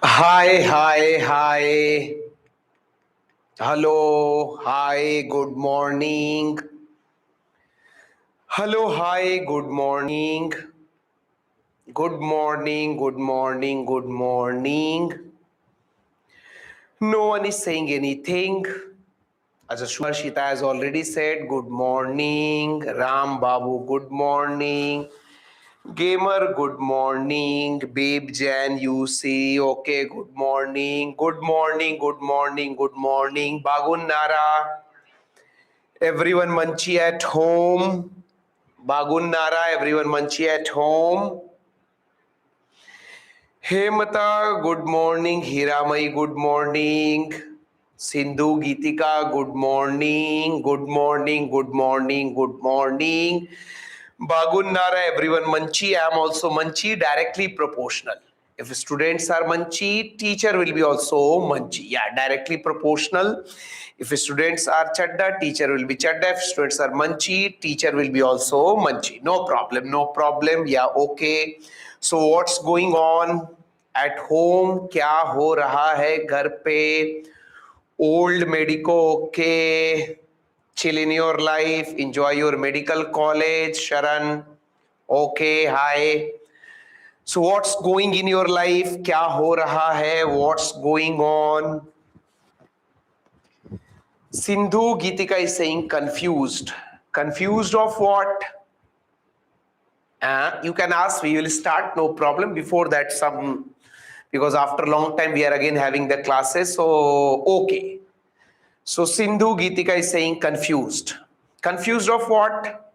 Hi, hi, hi. Hello, hi, good morning. Hello, hi, good morning. Good morning, good morning, good morning. No one is saying anything. As Shita has already said, good morning. Ram Babu, good morning. Gamer, good morning. Babe Jan, you see, okay, good morning. Good morning, good morning, good morning. Bagun Nara, everyone Manchi at home. Bagun Nara, everyone Manchi at home. Hemata, good morning. Hiramai, good morning. Sindhu Geetika, good morning. Good morning, good morning, good morning. Bagun Nara, everyone Manchi. I am also Manchi, directly proportional. If students are Manchi, teacher will be also Manchi. Yeah, directly proportional. If students are Chadda, teacher will be Chadda. If students are Manchi, teacher will be also Manchi. No problem, no problem. Yeah, okay. So what's going on at home? क्या हो रहा है घर पे? Old medico, okay. Chill in your life. Enjoy your medical college, Sharan. Okay, hi. So what's going in your life? क्या हो रहा है? What's going on? Sindhu Geetika is saying confused. Confused of what? You can ask, we will start, no problem. Before that, because after a long time we are again having the classes. So, okay. So Sindhu Geetika is saying confused. Confused of what?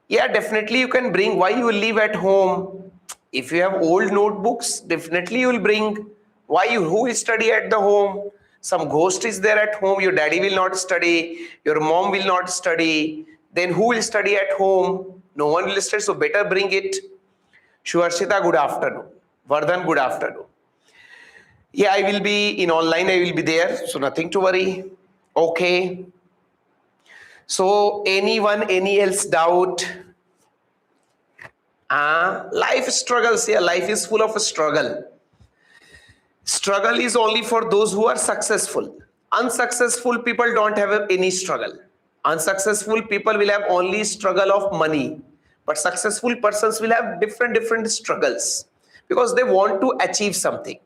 Yeah, definitely you can bring. Why you will leave at home? If you have old notebooks, definitely you will bring. Why you? Who will study at the home? Some ghost is there at home. Your daddy will not study. Your mom will not study. Then who will study at home? No one will study. So better bring it. Shuarshita, good afternoon. Vardhan, good afternoon. Yeah, I will be in online. I will be there. So nothing to worry. Okay. So anyone, any else doubt? Life struggles. Yeah, life is full of struggle. Struggle is only for those who are successful. Unsuccessful people don't have any struggle. Unsuccessful people will have only struggle of money. But successful persons will have different struggles because they want to achieve something.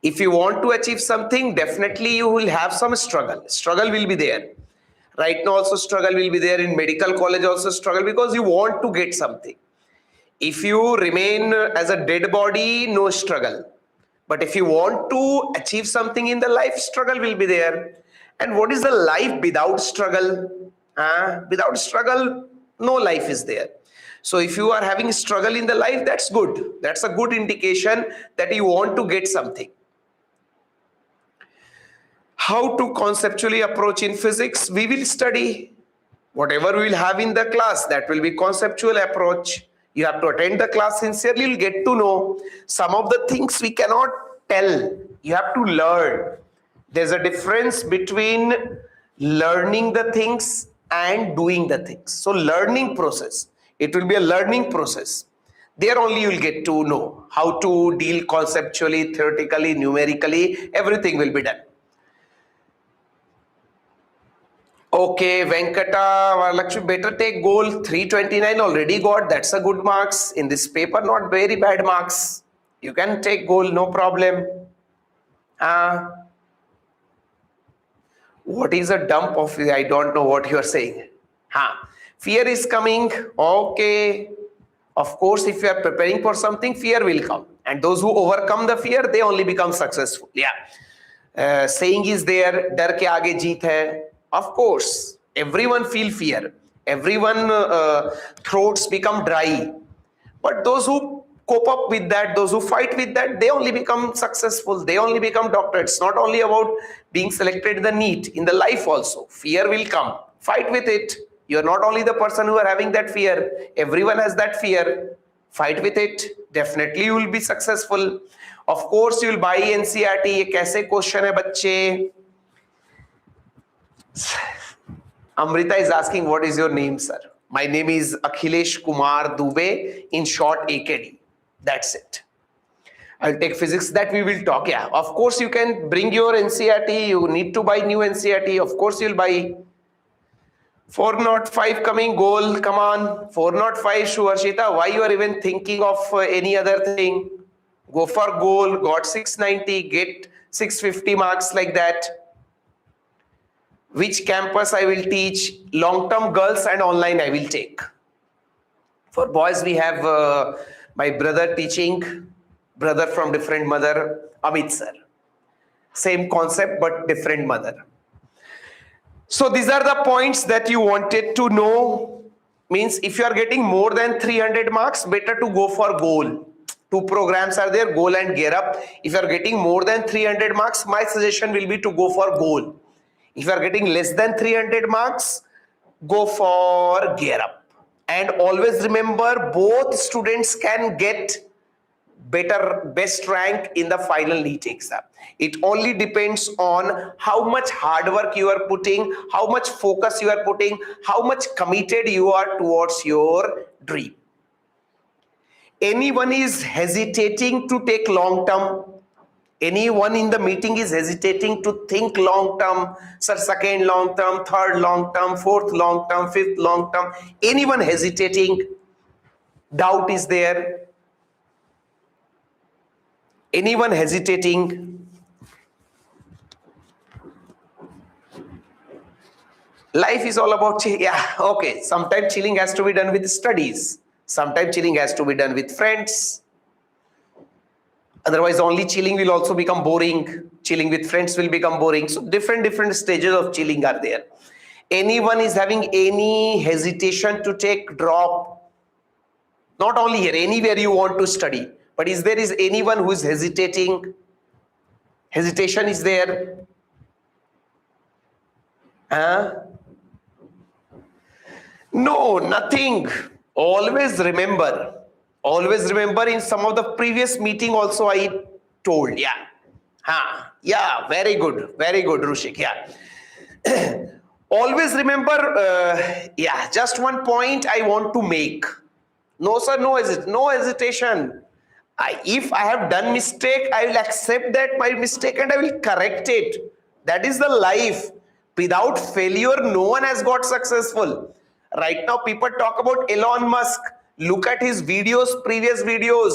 If you want to achieve something, definitely you will have some struggle. Struggle will be there. Right now also struggle will be there. In medical college also struggle because you want to get something. If you remain as a dead body, no struggle. But if you want to achieve something in the life, struggle will be there. And what is the life without struggle? Without struggle, no life is there. So if you are having struggle in the life, that's good. That's a good indication that you want to get something. How to conceptually approach in physics? We will study. Whatever we will have in the class, that will be conceptual approach. You have to attend the class sincerely, you'll get to know. Some of the things we cannot tell. You have to learn. There's a difference between learning the things and doing the things. So learning process, it will be a learning process. There only you'll get to know how to deal conceptually, theoretically, numerically, everything will be done. Okay, Venkata, Lakshmi, better take goal. 329 already got. That's a good marks. In this paper, not very bad marks. You can take goal, no problem. What is a dump of, I don't know what you are saying. Fear is coming. Okay. Of course, if you are preparing for something, fear will come. And those who overcome the fear, they only become successful. Yeah. Saying is there, डर के आगे जीत है. Of course, everyone feel fear. Everyone throats become dry. But those who cope up with that, those who fight with that, they only become successful. They only become doctor. It's not only about being selected in the NEET. In the life also, fear will come. Fight with it. You're not only the person who are having that fear. Everyone has that fear. Fight with it. Definitely you will be successful. Of course, you will buy NCERT. ये कैसे question है बच्चे? Amrita is asking, what is your name, sir? My name is Akhilesh Kumar Dubey, in short AKD. That's it. I'll take physics, that we will talk. Yeah, of course you can bring your NCERT. You need to buy new NCERT. Of course you'll buy. 405 coming goal. Come on, 405. Shuarshita, why you are even thinking of any other thing? Go for goal. Got 690. Get 650 marks like that. Which campus I will teach? Long-term girls and online I will take. For boys we have my brother teaching. Brother from different mother, Amit sir. Same concept but different mother. So these are the points that you wanted to know. Means if you are getting more than 300 marks, better to go for goal. Two programs are there, goal and gear up. If you are getting more than 300 marks, my suggestion will be to go for goal. If you are getting less than 300 marks, go for gear up. And always remember, both students can get best rank in the final NEET exam. It only depends on how much hard work you are putting, how much focus you are putting, how much committed you are towards your dream. Anyone is hesitating to take long term? Anyone in the meeting is hesitating to think long term? Sir, second long term, third long term, fourth long term, fifth long term. Anyone hesitating? Doubt is there? Anyone hesitating? Life is all about, yeah, okay. Sometimes chilling has to be done with studies. Sometimes chilling has to be done with friends. Otherwise, only chilling will also become boring. Chilling with friends will become boring. So different stages of chilling are there. Anyone is having any hesitation to take drop? Not only here, anywhere you want to study. But is anyone who is hesitating? Hesitation is there? No, nothing. Always remember in some of the previous meeting also I told. Yeah. Yeah, very good, Rushik. Yeah. Always remember, yeah, just one point I want to make. No, sir, no hesitation. If I have done mistake, I will accept that my mistake and I will correct it. That is the life. Without failure, no one has got successful. Right now, people talk about Elon Musk. Look at his videos, previous videos.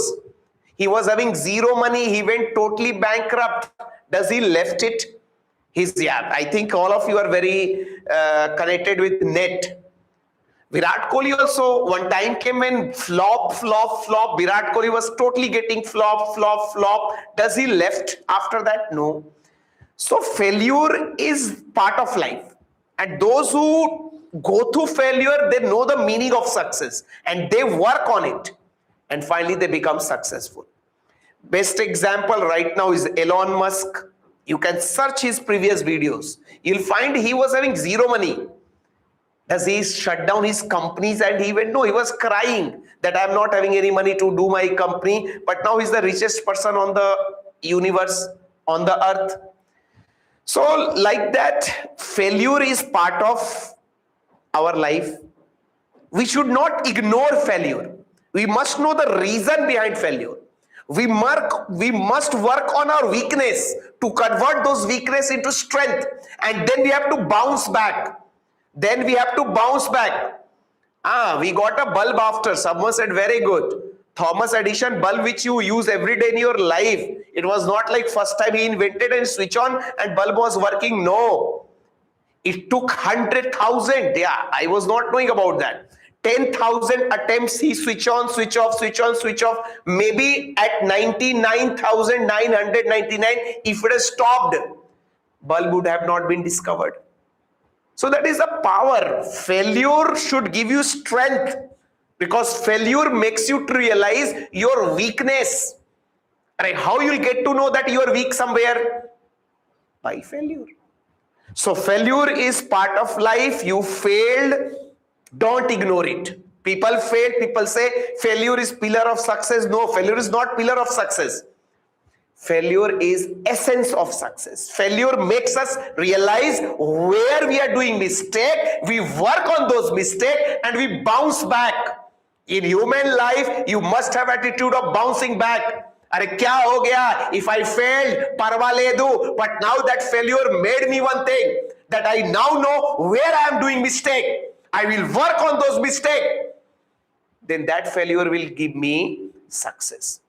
He was having zero money. He went totally bankrupt. Does he left it? Yeah, I think all of you are very connected with net. Virat Kohli also one time came and flop. Virat Kohli was totally getting flop. Does he left after that? No. So failure is part of life. And those who go through failure, they know the meaning of success and they work on it. And finally they become successful. Best example right now is Elon Musk. You can search his previous videos. You'll find he was having zero money. Does he shut down his companies and he went? No, he was crying that I'm not having any money to do my company. But now he's the richest person on the universe, on the earth. So like that, failure is part of our life. We should not ignore failure. We must know the reason behind failure. We must work on our weakness to convert those weakness into strength. And then we have to bounce back. We got a bulb after. Someone said, very good. Thomas Edison bulb which you use every day in your life. It was not like first time he invented and switch on and bulb was working. No. It took 100,000. Yeah, I was not knowing about that. 10,000 attempts he switch on, switch off. Maybe at 99,999, if it has stopped, bulb would have not been discovered. So that is the power. Failure should give you strength because failure makes you to realize your weakness. Right? How you'll get to know that you are weak somewhere? By failure. So failure is part of life. You failed, don't ignore it. People fail, people say failure is pillar of success. No, failure is not pillar of success. Failure is essence of success. Failure makes us realize where we are doing mistake. We work on those mistakes and we bounce back. In human life, you must have attitude of bouncing back. अरे क्या हो गया? If I failed, परवा ले दूं. But now that failure made me one thing, that I now know where I am doing mistake. I will work on those mistakes. Then that failure will give me success.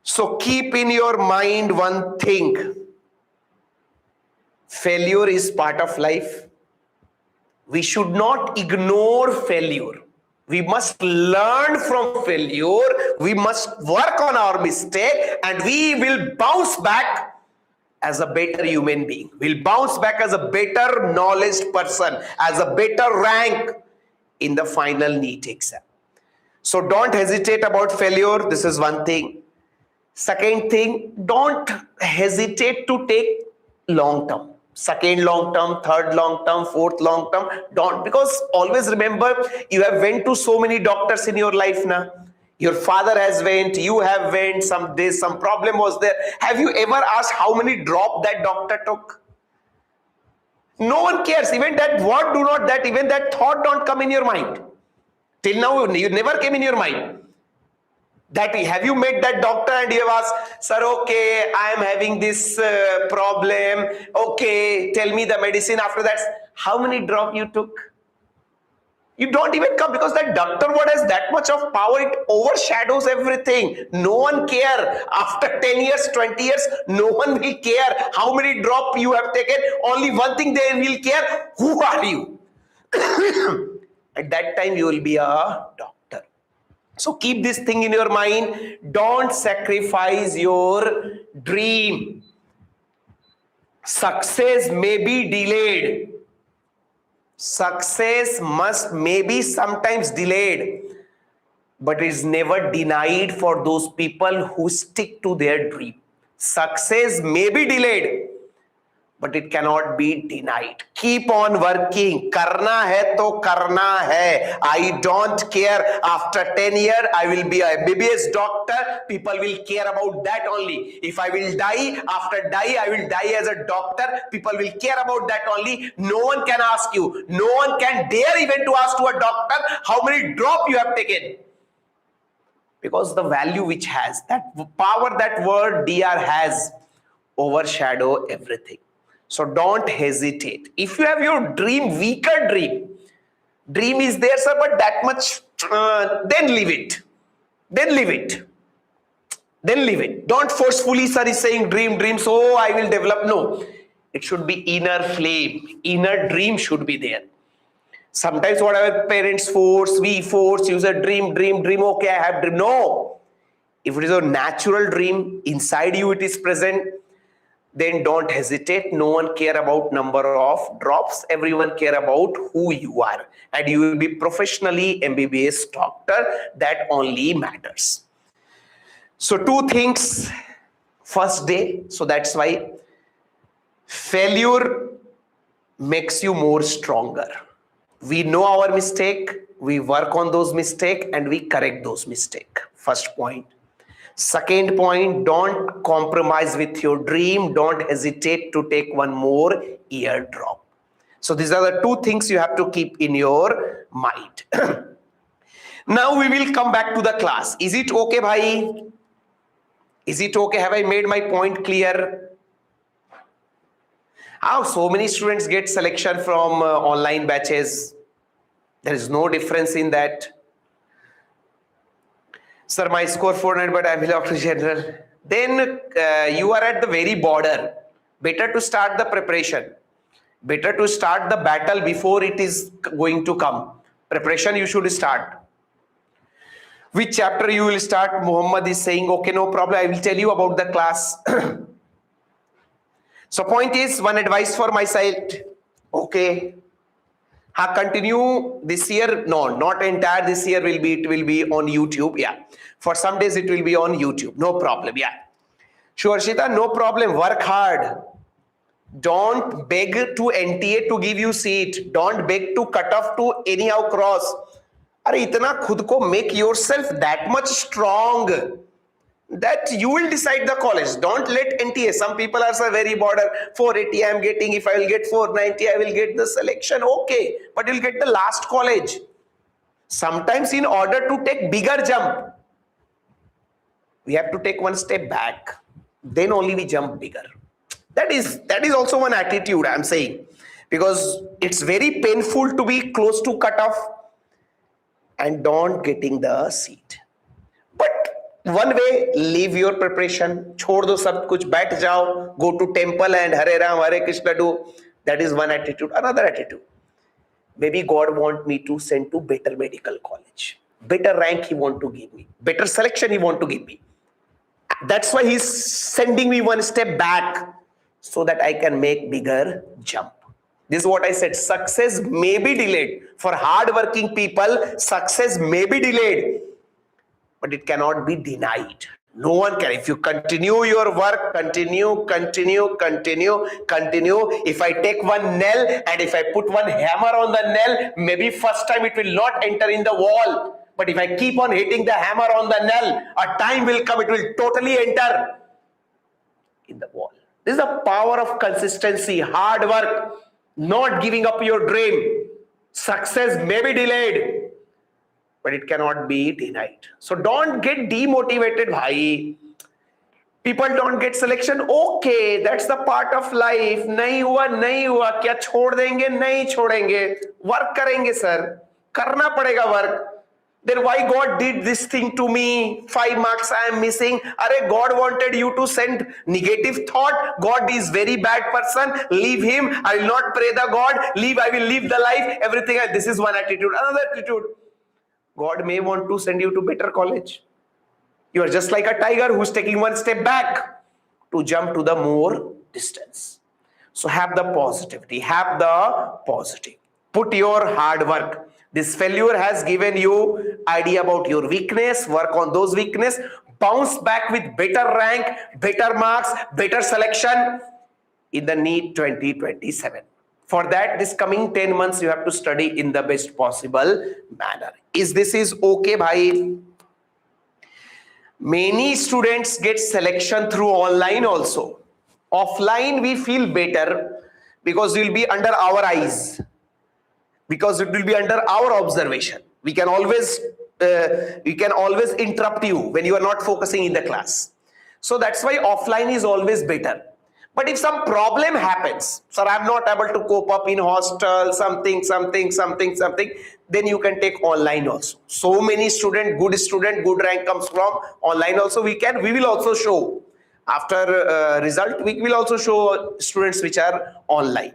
So keep in your mind one thing. Failure is part of life. We should not ignore failure. We must learn from failure. We must work on our mistake and we will bounce back as a better human being. We'll bounce back as a better knowledge person, as a better rank in the final NEET exam. So don't hesitate about failure. This is one thing. Second thing, don't hesitate to take long term. Second long term, third long term, fourth long term. Don't, because always remember, you have went to so many doctors in your life now. Your father has went, you have went, some problem was there. Have you ever asked how many drops that doctor took? No one cares. Even that word do not, that even that thought don't come in your mind. Till now, you never came in your mind. That have you met that doctor and you have asked, sir, okay, I am having this problem. Okay, tell me the medicine. After that, how many drops you took? You don't even come, because that doctor word has that much of power. It overshadows everything. No one care. After 10 years, 20 years, no one will care how many drops you have taken. Only one thing they will care. Who are you? At that time, you will be a doctor. So keep this thing in your mind. Don't sacrifice your dream. Success may be delayed. Success may be sometimes delayed, but is never denied for those people who stick to their dream. Success may be delayed, but it cannot be denied. Keep on working. Karna hai to karna hai. I don't care. After 10 years, I will be a MBBS doctor. People will care about that only. If I will die, after die, I will die as a doctor. People will care about that only. No one can ask you. No one can dare even to ask to a doctor how many drops you have taken. Because the value which has, that power that word DR has, overshadow everything. So don't hesitate. If you have your dream, weaker dream is there, sir, but that much, then leave it. Then leave it. Then leave it. Don't forcefully, sir, is saying dream, so I will develop. No, it should be inner flame. Inner dream should be there. Sometimes whatever parents force, we force, use a dream, okay, I have dream. No. If it is a natural dream, inside you it is present, then don't hesitate. No one care about number of drops. Everyone care about who you are. And you will be professionally MBBS doctor. That only matters. So 2 things. First day. So that's why failure makes you more stronger. We know our mistake. We work on those mistakes and we correct those mistakes. First point. Second point, don't compromise with your dream. Don't hesitate to take one more ear drop. So these are the 2 things you have to keep in your mind. Now we will come back to the class. Is it okay, bhai? Is it okay? Have I made my point clear? How so many students get selection from online batches? There is no difference in that. Sir, my score 400, but I belong to general. Then you are at the very border. Better to start the preparation. Better to start the battle before it is going to come. Preparation you should start. Which chapter you will start? Muhammad is saying, okay, no problem. I will tell you about the class. So point is, one advice for my side. Okay. Continue this year. No, not entire this year will be, it will be on YouTube. Yeah. For some days it will be on YouTube. No problem. Yeah. Sure, Shita, no problem. Work hard. Don't beg to NTA to give you seat. Don't beg to cut off to anyhow cross. अरे इतना खुद को make yourself that much strong. that you will decide the college. Don't let NTA. Some people are very border. 480 I am getting. If I will get 490, I will get the selection. Okay, but you'll get the last college. Sometimes in order to take bigger jump, we have to take one step back. Then only we jump bigger. That is also one attitude I'm saying, because it's very painful to be close to cutoff and don't getting the seat. But one way, leave your preparation, छोड़ दो सब कुछ, बैठ जाओ, go to temple and Hare Ram, Hare Krishna do. That is one attitude. Another attitude, maybe God want me to send to better medical college, better rank He want to give me, better selection He want to give me. That's why He's sending me one step back so that I can make bigger jump. This is what I said. Success may be delayed. For hard-working people, success may be delayed, but it cannot be denied. No one can. If you continue your work, continue. If I take one nail and if I put one hammer on the nail, maybe first time it will not enter in the wall. But if I keep on hitting the hammer on the nail, a time will come, it will totally enter in the wall. This is the power of consistency, hard work, not giving up your dream. Success may be delayed, but it cannot be denied. So don't get demotivated, bhai. People don't get selection. Okay, that's the part of life. नहीं हुआ, क्या छोड़ देंगे? नहीं छोड़ेंगे. Work करेंगे, sir. करना पड़ेगा work. Then why God did this thing to me? 5 marks I am missing. Arey, God wanted you to send negative thought. God is very bad person. Leave him. I will not pray the God. I will live the life. Everything. This is one attitude. Another attitude. God may want to send you to better college. You are just like a tiger who's taking one step back to jump to the more distance. So have the positivity. Have the positive. Put your hard work. This failure has given you idea about your weakness. Work on those weakness. Bounce back with better rank, better marks, better selection in the NEET 2027. For that, this coming 10 months, you have to study in the best possible manner. This is okay, bhai? Many students get selection through online also. Offline, we feel better because we will be under our eyes. Because it will be under our observation. We can always interrupt you when you are not focusing in the class. So that's why offline is always better. But if some problem happens, sir, I'm not able to cope up in hostel, something, then you can take online also. So many good rank comes from online also. We will also show after result, we will also show students which are online.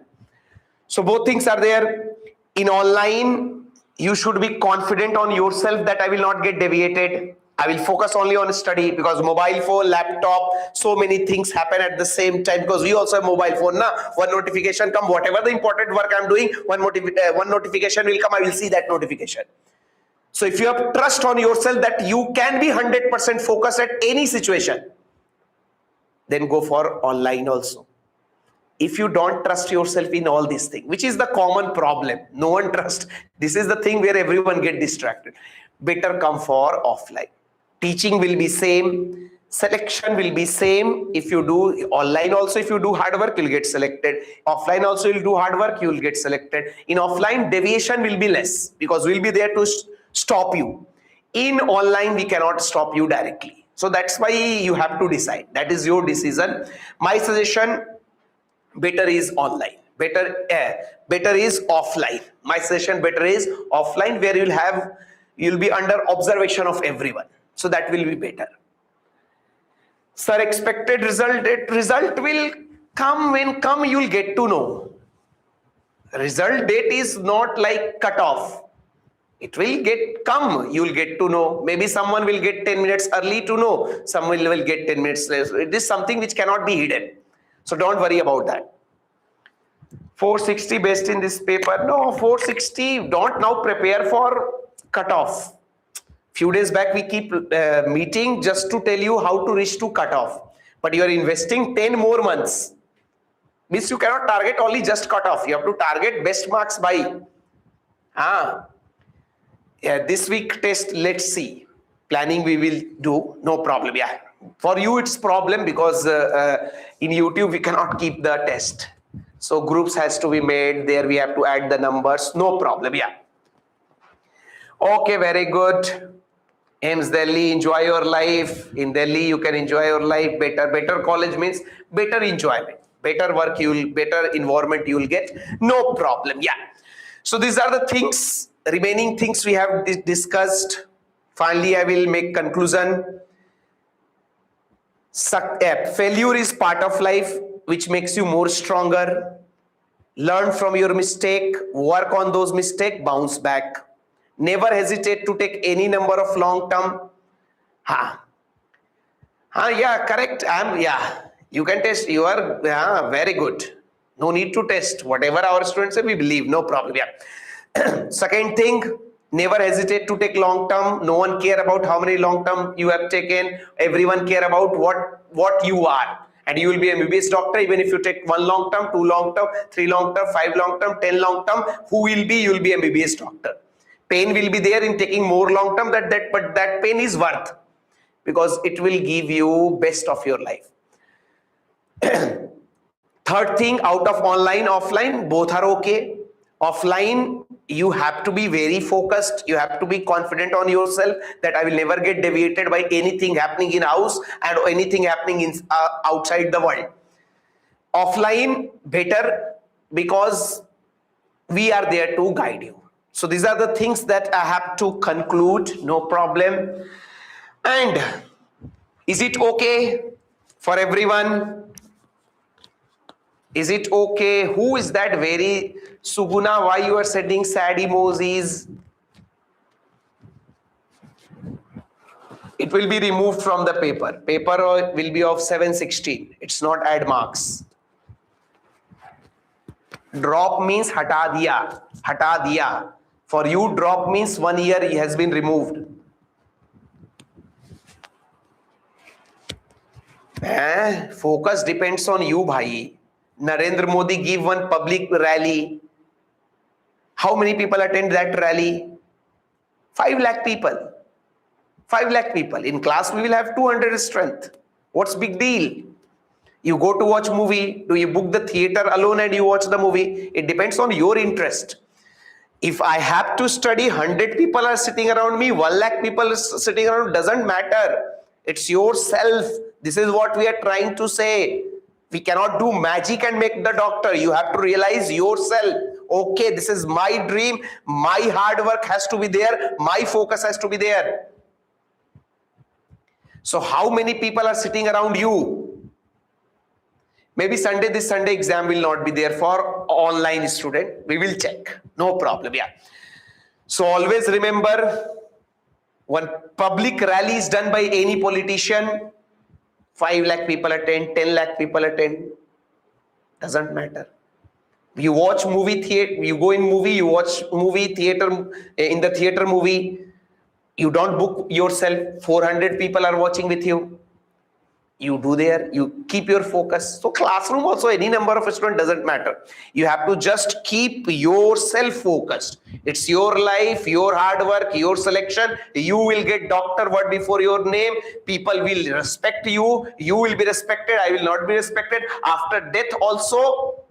So both things are there. In online, you should be confident on yourself that I will not get deviated. I will focus only on study, because mobile phone, laptop, so many things happen at the same time, because we also have mobile phone. One notification come, whatever the important work I'm doing, one notification will come, I will see that notification. So if you have trust on yourself that you can be 100% focused at any situation, then go for online also. If you don't trust yourself in all these things, which is the common problem, no one trusts. This is the thing where everyone get distracted. Better come for offline. Teaching will be same. Selection will be same. If you do online also, if you do hard work, you'll get selected. Offline also, you'll do hard work, you'll get selected. In offline, deviation will be less because we'll be there to stop you. In online, we cannot stop you directly. So that's why you have to decide. That is your decision. My suggestion, better is online. Better is offline. My suggestion, better is offline, where you'll be under observation of everyone. So that will be better. Sir, expected result will come when come, you'll get to know. Result date is not like cutoff. It will come, you'll get to know. Maybe someone will get 10 minutes early to know. Someone will get 10 minutes less. It is something which cannot be hidden. So don't worry about that. 460 based in this paper. No, 460, don't now prepare for cutoff. Few days back, we keep meeting just to tell you how to reach to cutoff. But you are investing 10 more months. Means you cannot target only just cutoff. You have to target best marks by. This week test, let's see. Planning we will do, no problem. Yeah. For you, it's problem because in YouTube we cannot keep the test. So groups has to be made. There we have to add the numbers. No problem. Yeah. Okay, very good. Ames Delhi, enjoy your life. In Delhi, you can enjoy your life better. Better college means better enjoyment, better work, better environment you will get. No problem. Yeah. So these are the things, remaining things we have discussed. Finally, I will make conclusion. Failure is part of life, which makes you more stronger. Learn from your mistake, work on those mistakes, bounce back. Never hesitate to take any number of long term. Yeah, correct. You can test. You are very good. No need to test. Whatever our students say, we believe. No problem. Yeah. Second thing, never hesitate to take long term. No one care about how many long term you have taken. Everyone care about what you are. And you will be a MBBS doctor even if you take 1 long term, 2 long term, 3 long term, 5 long term, 10 long term. Who will be? You will be a MBBS doctor. Pain will be there in taking more long term, but that pain is worth, because it will give you best of your life. Third thing, out of online, offline, both are okay. Offline, you have to be very focused. You have to be confident on yourself that I will never get deviated by anything happening in house and anything happening in outside the world. Offline, better, because we are there to guide you. So these are the things that I have to conclude. No problem. And is it okay for everyone? Is it okay? Who is that very Suguna? Why you are sending sad emojis? It will be removed from the paper. Paper will be of 716. It's not add marks. Drop means hata diya. Hata diya. For you, drop means 1 year he has been removed. Focus depends on you, bhai. Narendra Modi give one public rally. How many people attend that rally? 5 lakh people. 5 lakh people. In class, we will have 200 strength. What's big deal? You go to watch movie. Do you book the theater alone and you watch the movie? It depends on your interest. If I have to study, 100 people are sitting around me, 1 lakh people is sitting around, doesn't matter. It's yourself. This is what we are trying to say. We cannot do magic and make the doctor. You have to realize yourself. Okay, this is my dream. My hard work has to be there. My focus has to be there. So how many people are sitting around you? Maybe this Sunday exam will not be there for online student. We will check. No problem. Yeah. So always remember, when public rally is done by any politician, 5 lakh people attend, 10 lakh people attend. Doesn't matter. You watch movie theater, you go in movie, you watch movie theater, in the theater movie, you don't book yourself, 400 people are watching with you. You do there, you keep your focus. So classroom also, any number of students doesn't matter. You have to just keep yourself focused. It's your life, your hard work, your selection. You will get doctor word before your name. People will respect you. You will be respected. I will not be respected. After death also,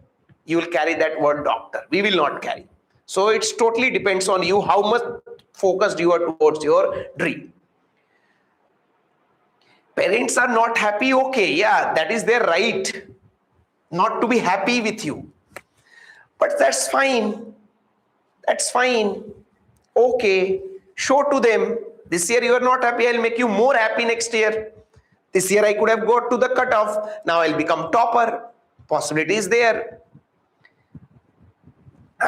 you will carry that word doctor. We will not carry. So it's totally depends on you how much focused you are towards your dream. Parents are not happy, okay, yeah, that is their right not to be happy with you. But that's fine. That's fine. Okay, show to them. This year you are not happy, I'll make you more happy next year. This year I could have got to the cutoff. Now I'll become topper. Possibility is there.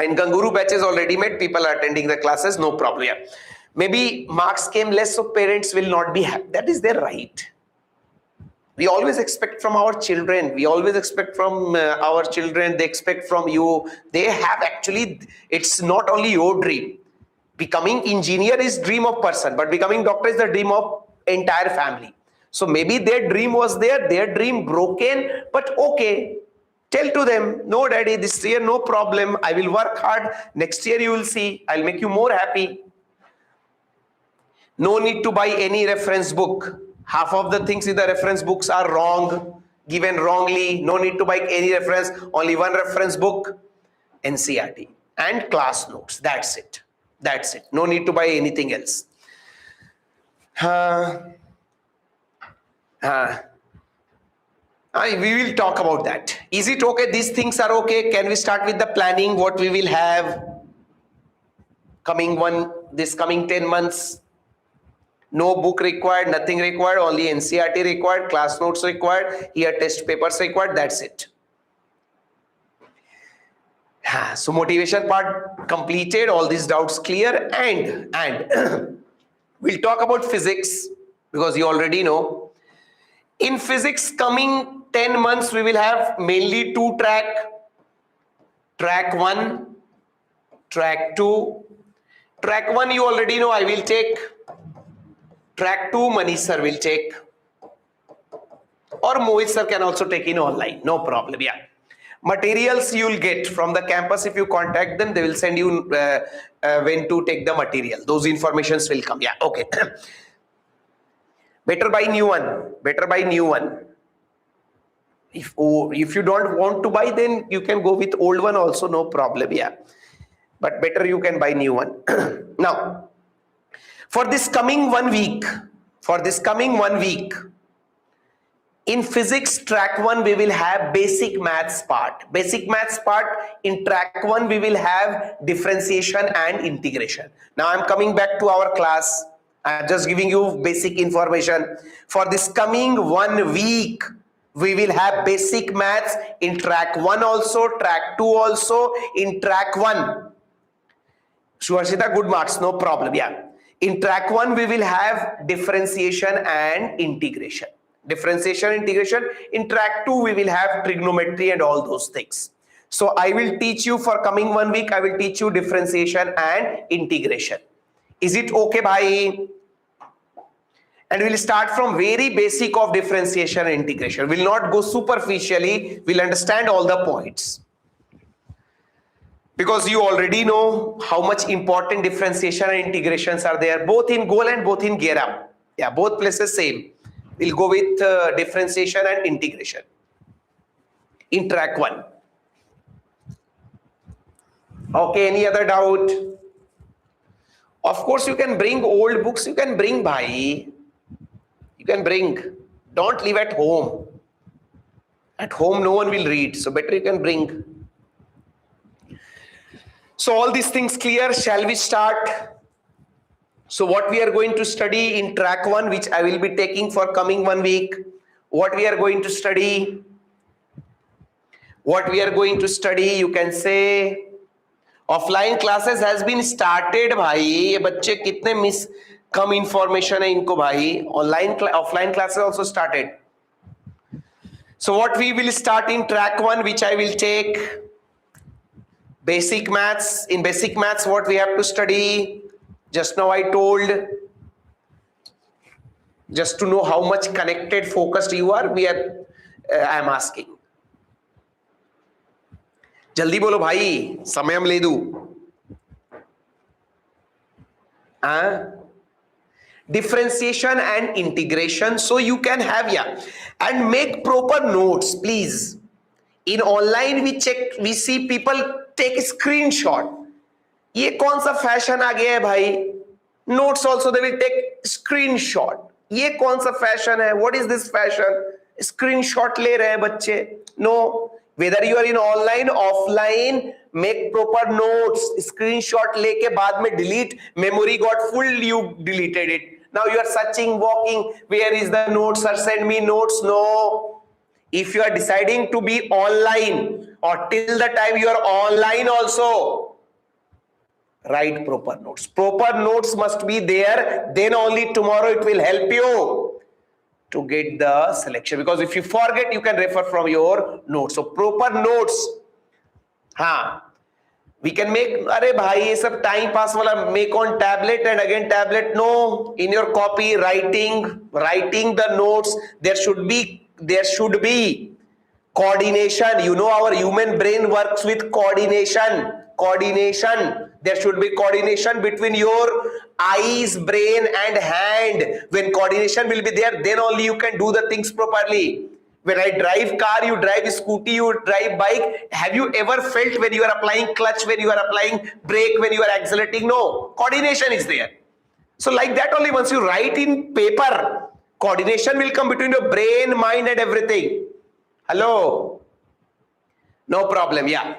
In Ganguru batches already met, people are attending the classes, no problem. Yeah. Maybe marks came less, so parents will not be happy. That is their right. We always expect from our children. We always expect from our children. They expect from you. They have actually, it's not only your dream. Becoming engineer is dream of person, but becoming doctor is the dream of entire family. So maybe their dream was there, their dream broken, but okay. Tell to them, no daddy, this year no problem. I will work hard. Next year you will see. I'll make you more happy. No need to buy any reference book. Half of the things in the reference books are wrong, given wrongly. No need to buy any reference, only one reference book, NCERT, and class notes. That's it. That's it. No need to buy anything else. We will talk about that. Is it okay? These things are okay. Can we start with the planning? What we will have this coming 10 months? No book required, nothing required, only NCERT required, class notes required, here test papers required, that's it. So motivation part completed, all these doubts clear, and we'll talk about physics because you already know. In physics, coming 10 months, we will have mainly two track 1, track 2. Track 1 you already know, I will take. Track 2, Manish sir will take, or Mohit sir can also take in online, no problem. Yeah, materials you will get from the campus. If you contact them, they will send you when to take the material. Those informations will come. Yeah, okay. Better buy new one. Better buy new one. If you don't want to buy, then you can go with old one also, no problem. Yeah, but better you can buy new one. Now, for this coming 1 week, in physics track 1 we will have basic maths part. In track 1 we will have differentiation and integration. Now I'm coming back to our class. I'm just giving you basic information. For this coming 1 week, we will have basic maths in track 1 also, track 2 also. In track 1, Suhashita, good marks, no problem. Yeah. In track 1, we will have differentiation and integration. In track 2, we will have trigonometry and all those things. So I will teach you for coming 1 week, I will teach you differentiation and integration. Is it okay, bhai? And we'll start from very basic of differentiation and integration. We'll not go superficially, we'll understand all the points. Because you already know how much important differentiation and integrations are there, both in goal and both in gear up. Yeah, both places same. We'll go with differentiation and integration in track 1. Okay, any other doubt? Of course, you can bring old books. You can bring, bhai. You can bring. Don't leave at home. At home, no one will read. So better you can bring. So all these things clear, shall we start? So what we are going to study in track 1, which I will be taking for coming 1 week. What we are going to study? You can say offline classes has been started, bhai. ये बच्चे कितने miss कम information है इनको भाई. Offline classes also started. So what we will start in track 1, which I will take. Basic maths. In basic maths, what we have to study? Just now I told. Just to know how much connected, focused you are, I am asking. जल्दी बोलो भाई, समय हम ले दूं. Differentiation and integration. So you can have, yeah, and make proper notes, please. In online we see people take a screenshot. ये कौन सा फैशन आ गया है भाई? Notes also they will take screenshot. ये कौन सा फैशन है? What is this fashion? Screenshot ले रहे हैं बच्चे. No, whether you are in online, offline, make proper notes. Screenshot लेके बाद में delete. Memory got full, you deleted it. Now you are searching, walking. Where is the notes? Sir, send me notes. No. If you are deciding to be online or till the time you are online also, write proper notes. Proper notes must be there. Then only tomorrow it will help you to get the selection. Because if you forget, you can refer from your notes. So proper notes. We can make, अरे भाई ये सब time pass वाला make on tablet and again tablet. No, in your copy, writing the notes. There should be coordination. You know our human brain works with coordination. Coordination. There should be coordination between your eyes, brain and hand. When coordination will be there, then only you can do the things properly. When I drive car, you drive scooty, you drive bike. Have you ever felt when you are applying clutch, when you are applying brake, when you are accelerating? No, coordination is there. So like that only, once you write in paper, coordination will come between your brain, mind and everything. Hello? No problem, yeah.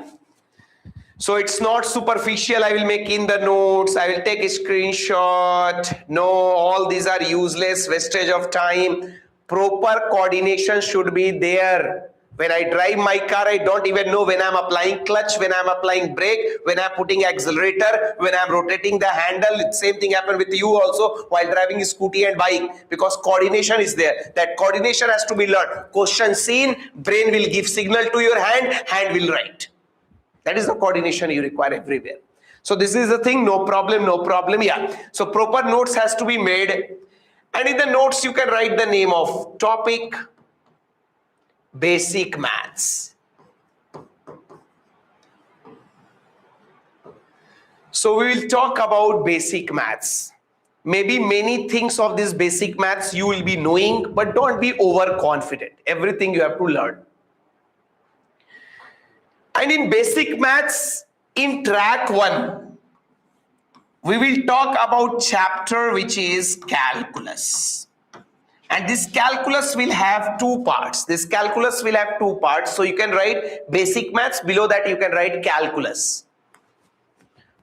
So it's not superficial, I will make in the notes, I will take a screenshot. No, all these are useless, wastage of time. Proper coordination should be there. When I drive my car, I don't even know when I'm applying clutch, when I'm applying brake, when I'm putting accelerator, when I'm rotating the handle. Same thing happen with you also while driving a scooty and bike, because coordination is there. That coordination has to be learned. Question seen, brain will give signal to your hand, hand will write. That is the coordination you require everywhere. So this is the thing, no problem, yeah. So proper notes has to be made. And in the notes, you can write the name of topic, basic maths. So we will talk about basic maths. Maybe many things of this basic maths you will be knowing, but don't be overconfident. Everything you have to learn. And in basic maths, in track 1, we will talk about chapter which is calculus. And this calculus will have 2 parts. This calculus will have 2 parts. So you can write basic maths. Below that you can write calculus.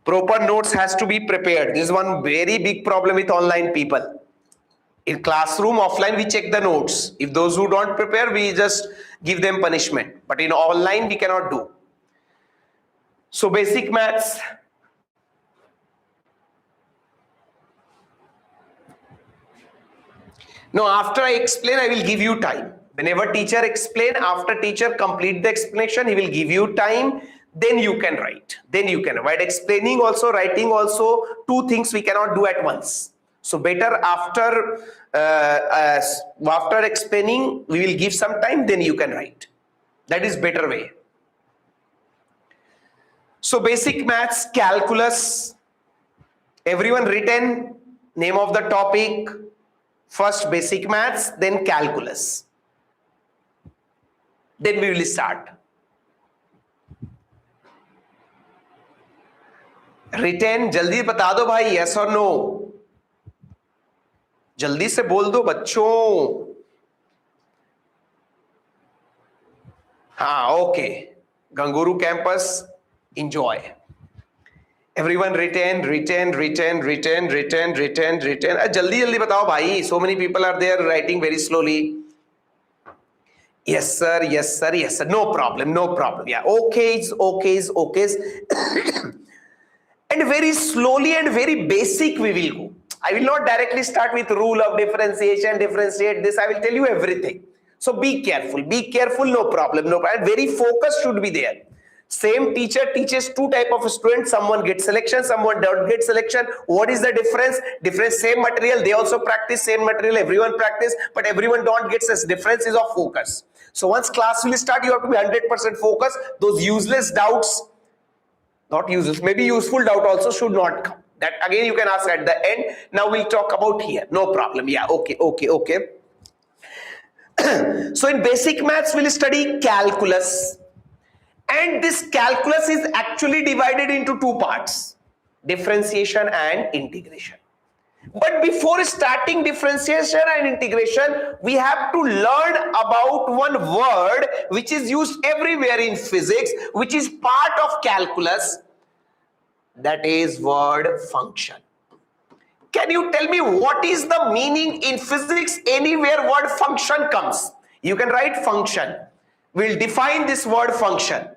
Proper notes has to be prepared. This is one very big problem with online people. In classroom, offline, we check the notes. If those who don't prepare, we just give them punishment. But in online, we cannot do. So basic maths. Now, after I explain, I will give you time. Whenever teacher explain, after teacher complete the explanation, he will give you time. Then you can write. Then you can write. Explaining also, writing also, 2 things we cannot do at once. So better after explaining, we will give some time. Then you can write. That is better way. So basic maths, calculus. Everyone written name of the topic. First basic maths, then calculus. Then we will start. Written, जल्दी बता दो भाई, yes or no? जल्दी से बोल दो बच्चों. हाँ, okay. Ganguru campus, enjoy. Everyone written. जल्दी बताओ भाई. So many people are there writing very slowly. Yes sir. No problem. Yeah, okay. And very slowly and very basic we will go. I will not directly start with rule of differentiate this. I will tell you everything. So be careful, no problem. And very focus should be there. Same teacher teaches 2 type of students. Someone gets selection, someone don't get selection. What is the difference? Same material, they also practice same material, everyone practice, but everyone don't get such differences of focus. So once class will start, you have to be 100% focused. Those useless doubts, not useless, maybe useful doubt also should not come. That again you can ask at the end. Now we'll talk about here. No problem. Yeah, okay. So in basic maths, we'll study calculus. And this calculus is actually divided into 2 parts, differentiation and integration. But before starting differentiation and integration, we have to learn about one word which is used everywhere in physics, which is part of calculus. That is word function. Can you tell me what is the meaning in physics? Anywhere word function comes, you can write function. We'll define this word function.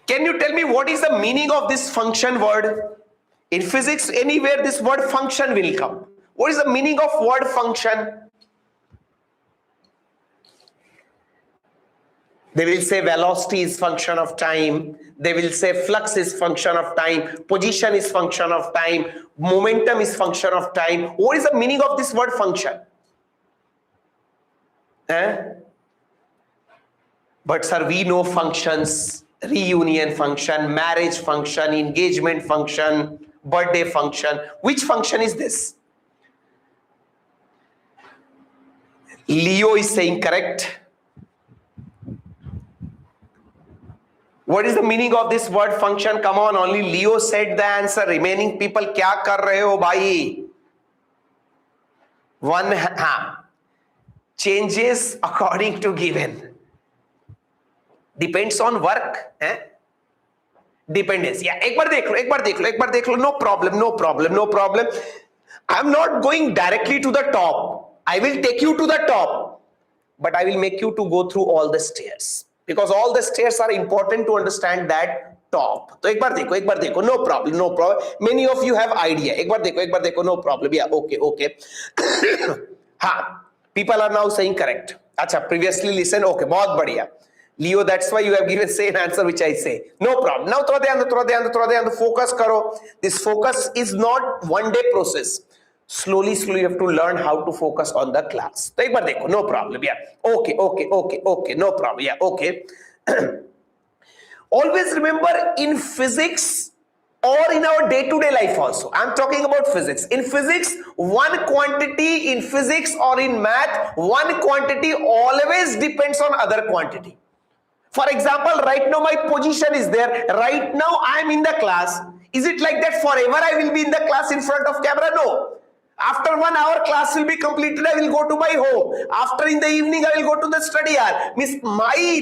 Can you tell me what is the meaning of this function word? In physics, anywhere this word function will come. What is the meaning of word function? They will say velocity is function of time. They will say flux is function of time. Position is function of time. Momentum is function of time. What is the meaning of this word function? But sir, we know functions: reunion function, marriage function, engagement function, birthday function. Which function is this? Leo is saying correct. What is the meaning of this word function? Come on, only Leo said the answer. Remaining people, क्या कर रहे हो भाई? One, changes according to given. Depends on work. Dependence. Yeah, एक बार देख लो. No problem. I'm not going directly to the top. I will take you to the top, but I will make you to go through all the stairs. Because all the stairs are important to understand that top. तो एक बार देखो, no problem. Many of you have idea. एक बार देखो, no problem. Yeah, okay. हाँ, people are now saying correct. अच्छा, previously listen, okay, बहुत बढ़िया. Leo, that's why you have given same answer which I say. No problem. Now थोड़ा ध्यान दो, focus करो. This focus is not one day process. Slowly you have to learn how to focus on the class. तो एक बार देखो, no problem. Yeah. Okay. No problem. Yeah. Okay. Always remember, in physics or in our day-to-day life also, I'm talking about physics. In physics, one quantity, in physics or in math, one quantity always depends on other quantity. For example, right now my position is there. Right now I am in the class. Is it like that forever I will be in the class in front of camera? No. After 1 hour class will be completed, I will go to my home. After in the evening, I will go to the study hour.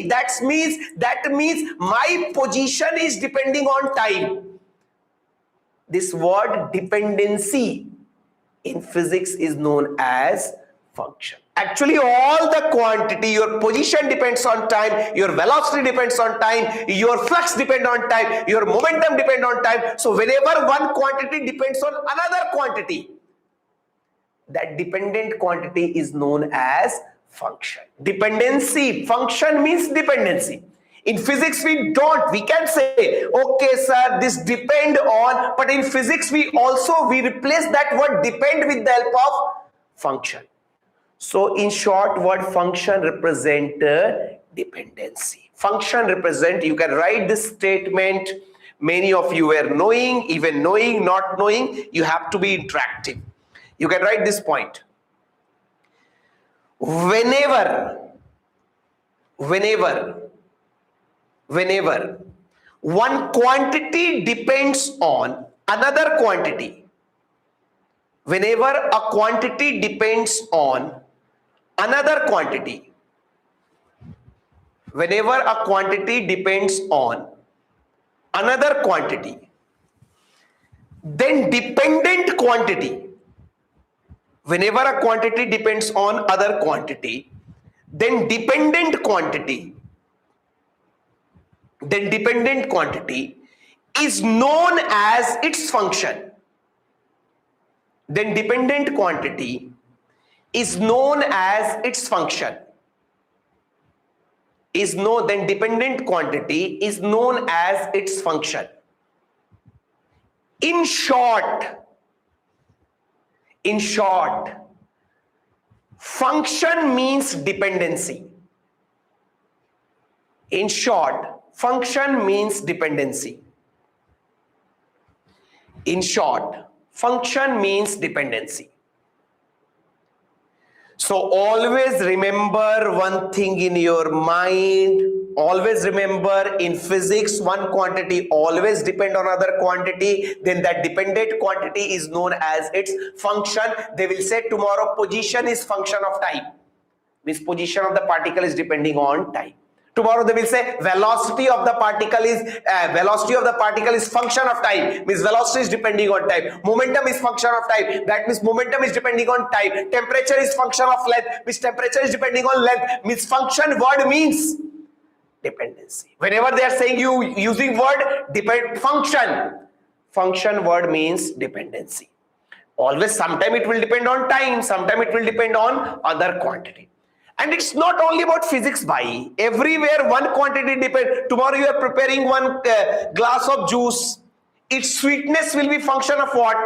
That means my position is depending on time. This word dependency in physics is known as function. Actually, all the quantity, your position depends on time, your velocity depends on time, your flux depends on time, your momentum depends on time. So whenever one quantity depends on another quantity, that dependent quantity is known as function. Dependency. Function means dependency. In physics, we can say, okay, sir, this depend on, but in physics, we replace that word depend with the help of function. So in short, word function represent dependency. Function represent, you can write this statement. Many of you were knowing, even knowing, not knowing, you have to be interactive. You can write this point. Whenever one quantity depends on another quantity, whenever a quantity depends on another quantity, whenever a quantity depends on another quantity, then dependent quantity, whenever a quantity depends on other quantity, then dependent quantity is known as its function. Then dependent quantity is known as its function. Then dependent quantity is known as its function. In short, function means dependency. In short, function means dependency. In short, function means dependency. So always remember one thing in your mind. Always remember, in physics, one quantity always depend on other quantity. Then that dependent quantity is known as its function. They will say tomorrow position is function of time. Means position of the particle is depending on time. Tomorrow they will say velocity of the particle is function of time. Means velocity is depending on time. Momentum is function of time. That means momentum is depending on time. Temperature is function of length. Means temperature is depending on length. Means function word means dependency. Whenever they are saying you using word function word means dependency. Always, sometime it will depend on time, sometime it will depend on other quantity. And it's not only about physics, bhai. Everywhere one quantity depends. Tomorrow you are preparing one glass of juice. Its sweetness will be function of what?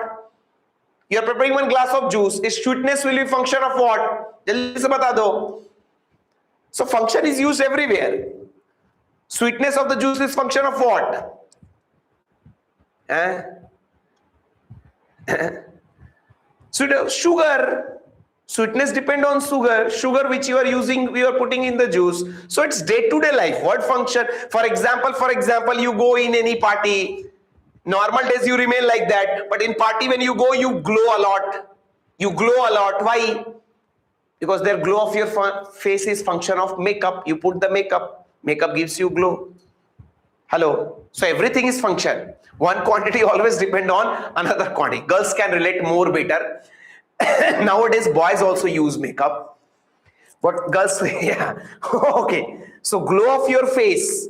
You are preparing one glass of juice. Its sweetness will be function of what? Jaldi se bata do. So function is used everywhere. Sweetness of the juice is function of what? Sugar. Sweetness depend on sugar which you are using, you are putting in the juice. So it's day-to-day life. What function? For example, you go in any party. Normal days you remain like that, but in party when you go, you glow a lot. You glow a lot. Why? Because their glow of your face is function of makeup. You put the makeup. Makeup gives you glow. Hello. So everything is function. One quantity always depend on another quantity. Girls can relate more better. Nowadays, boys also use makeup. What girls? Yeah. Okay. So glow of your face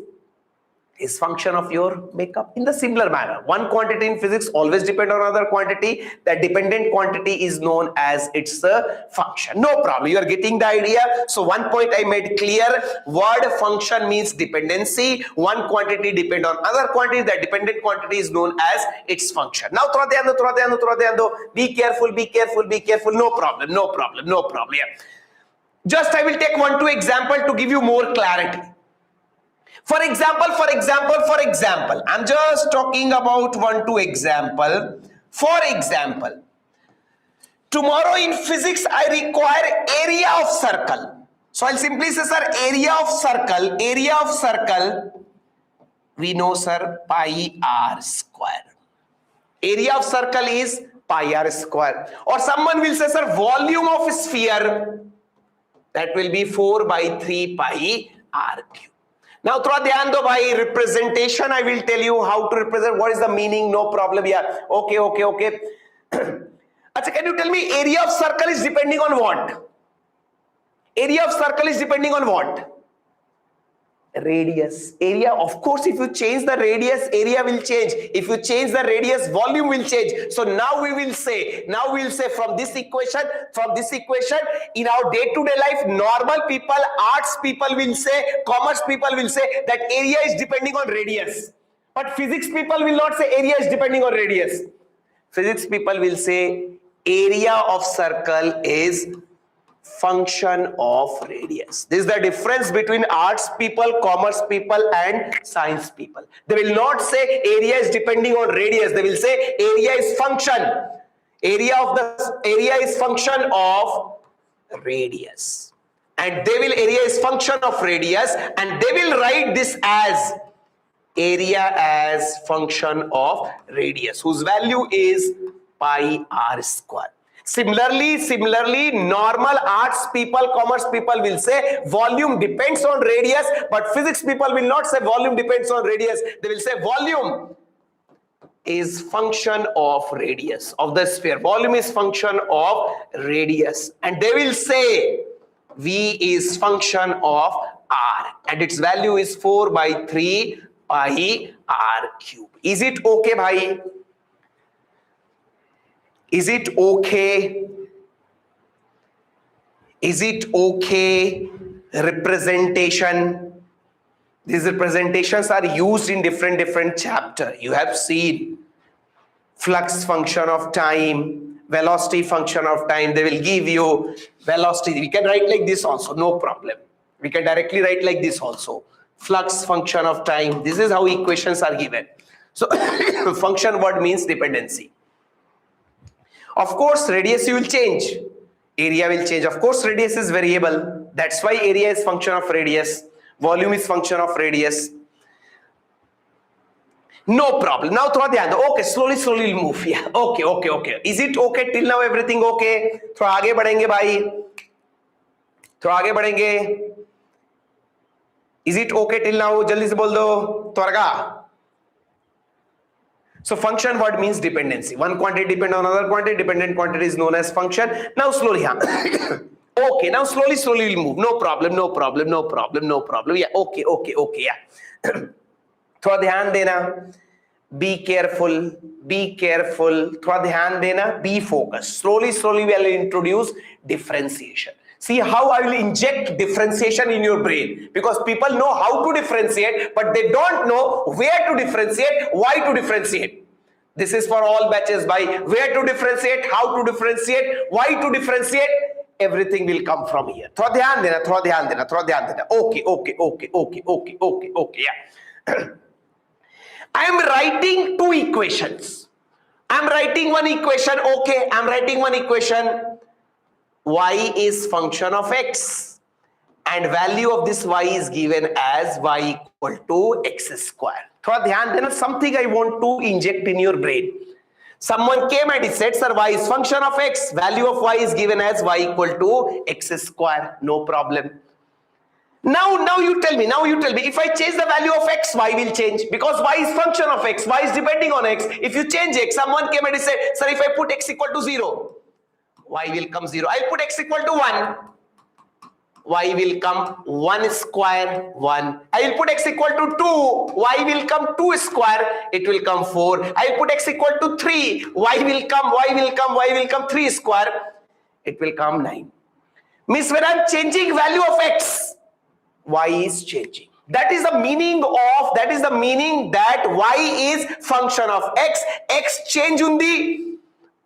is function of your makeup. In the similar manner, one quantity in physics always depend on another quantity. That dependent quantity is known as its function. No problem. You are getting the idea. So one point I made clear. Word function means dependency. One quantity depend on other quantity. That dependent quantity is known as its function. Now throw the be careful, be careful, be careful. No problem, no problem, no problem. Yeah. Just I will take 1-2 example to give you more clarity. For example, I'm just talking about 1-2 example. For example, tomorrow in physics, I require area of circle. So I'll simply say, sir, area of circle, we know, sir, pi r square. Area of circle is pi r square. Or someone will say, sir, volume of sphere, that will be 4/3 pi r cube. Now, throw dhyan do bhai, representation, I will tell you how to represent, what is the meaning, no problem. Yeah, okay. Achha, can you tell me area of circle is depending on what? Area of circle is depending on what? Radius. Area, of course, if you change the radius, area will change. If you change the radius, volume will change. So now we will say from this equation, in our day-to-day life, normal people, arts people will say, commerce people will say that area is depending on radius. But physics people will not say area is depending on radius. Physics people will say area of circle is function of radius. This is the difference between arts people, commerce people and science people. They will not say area is depending on radius. They will say area is function. Area is function of radius. And area is function of radius, and they will write this as area as function of radius, whose value is pi r square. Similarly, normal arts people, commerce people will say volume depends on radius, but physics people will not say volume depends on radius. They will say volume is function of radius of the sphere. Volume is function of radius. And they will say V is function of R, and its value is 4/3 pi r cube. Is it okay, bhai? Is it okay? Is it okay? Representation. These representations are used in different chapter. You have seen flux function of time, velocity function of time. They will give you velocity. We can write like this also, no problem. We can directly write like this also. Flux function of time. This is how equations are given. So function word means dependency. Of course, radius you will change. Area will change. Of course, radius is variable. That's why area is function of radius. Volume is function of radius. No problem. Now throw the hand. Okay, slowly we'll move. Yeah. Okay. Is it okay till now? Everything okay? थोड़ा आगे बढ़ेंगे भाई. थोड़ा आगे बढ़ेंगे. Is it okay till now? जल्दी से बोल दो. त्वरगा. So function word means dependency. One quantity depends on another quantity. Dependent quantity is known as function. Now slowly. Okay. Now slowly we'll move. No problem. Yeah. Okay. Yeah. थोड़ा ध्यान देना. Be careful. थोड़ा ध्यान देना. Be focused. Slowly we will introduce differentiation. See how I will inject differentiation in your brain, because people know how to differentiate, but they don't know where to differentiate, why to differentiate. This is for all batches by where to differentiate, how to differentiate, why to differentiate. everything will come from here. थोड़ा ध्यान देना, थोड़ा ध्यान देना, थोड़ा ध्यान देना. Okay, yeah. I am writing two equations. I am writing one equation. Okay, I am writing one equation. Y is function of x, and value of this y is given as y equal to x square. थोड़ा ध्यान देना. Something I want to inject in your brain. Someone came and he said, sir, y is function of x, value of y is given as y equal to x square. No problem. Now you tell me, if I change the value of x, y will change, because y is function of x, y is depending on x. If you change x, someone came and he said, sir, if I put x equal to 0, y will come 0. I'll put x equal to 1, y will come 1 square 1. I will put x equal to 2, y will come 2 square, it will come 4. I will put x equal to 3, y will come 3 square, it will come 9. Means when I'm changing value of x, y is changing. That is the meaning that y is function of x change undi,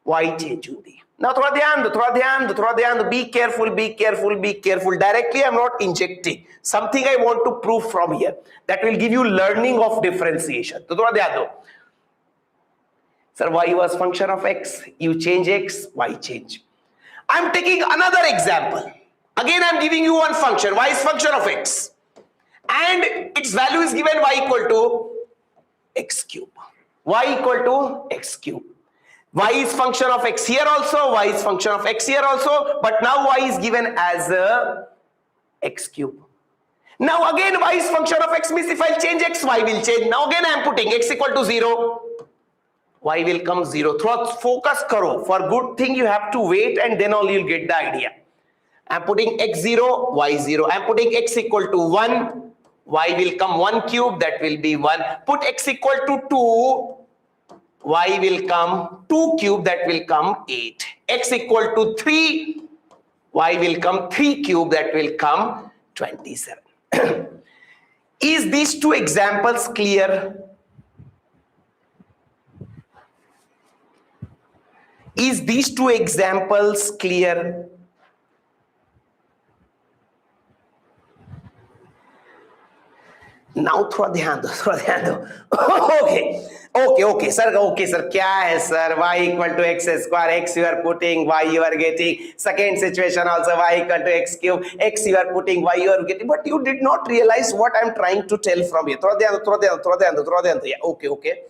y change undi. Now थोड़ा ध्यान दो. Be careful. Directly I'm not injecting. Something I want to prove from here that will give you learning of differentiation. तो थोड़ा ध्यान दो. Sir, y was function of x. You change x, y change. I'm taking another example. Again, I'm giving you one function. Y is function of x, and its value is given y equal to x cube. Y equal to x cube. Y is function of x here also, y is function of x here also, but now y is given as x cube. Now again y is function of x means if I change x, y will change. Now again I am putting x equal to 0, y will come 0. Through focus karo. For good thing you have to wait and then only you'll get the idea. I am putting x 0, y 0. I am putting x equal to 1, y will come 1 cube, that will be 1. Put x equal to 2, y will come 2 cube, that will come 8. X equal to 3, y will come 3 cube, that will come 27. Is these two examples clear? Is these two examples clear? Now थोड़ा ध्यान दो. Okay, sir. क्या है sir? Y equal to x square. X you are putting, y you are getting. Second situation also y equal to x cube. X you are putting, y you are getting. But you did not realize what I am trying to tell from here. थोड़ा ध्यान दो. Yeah, okay.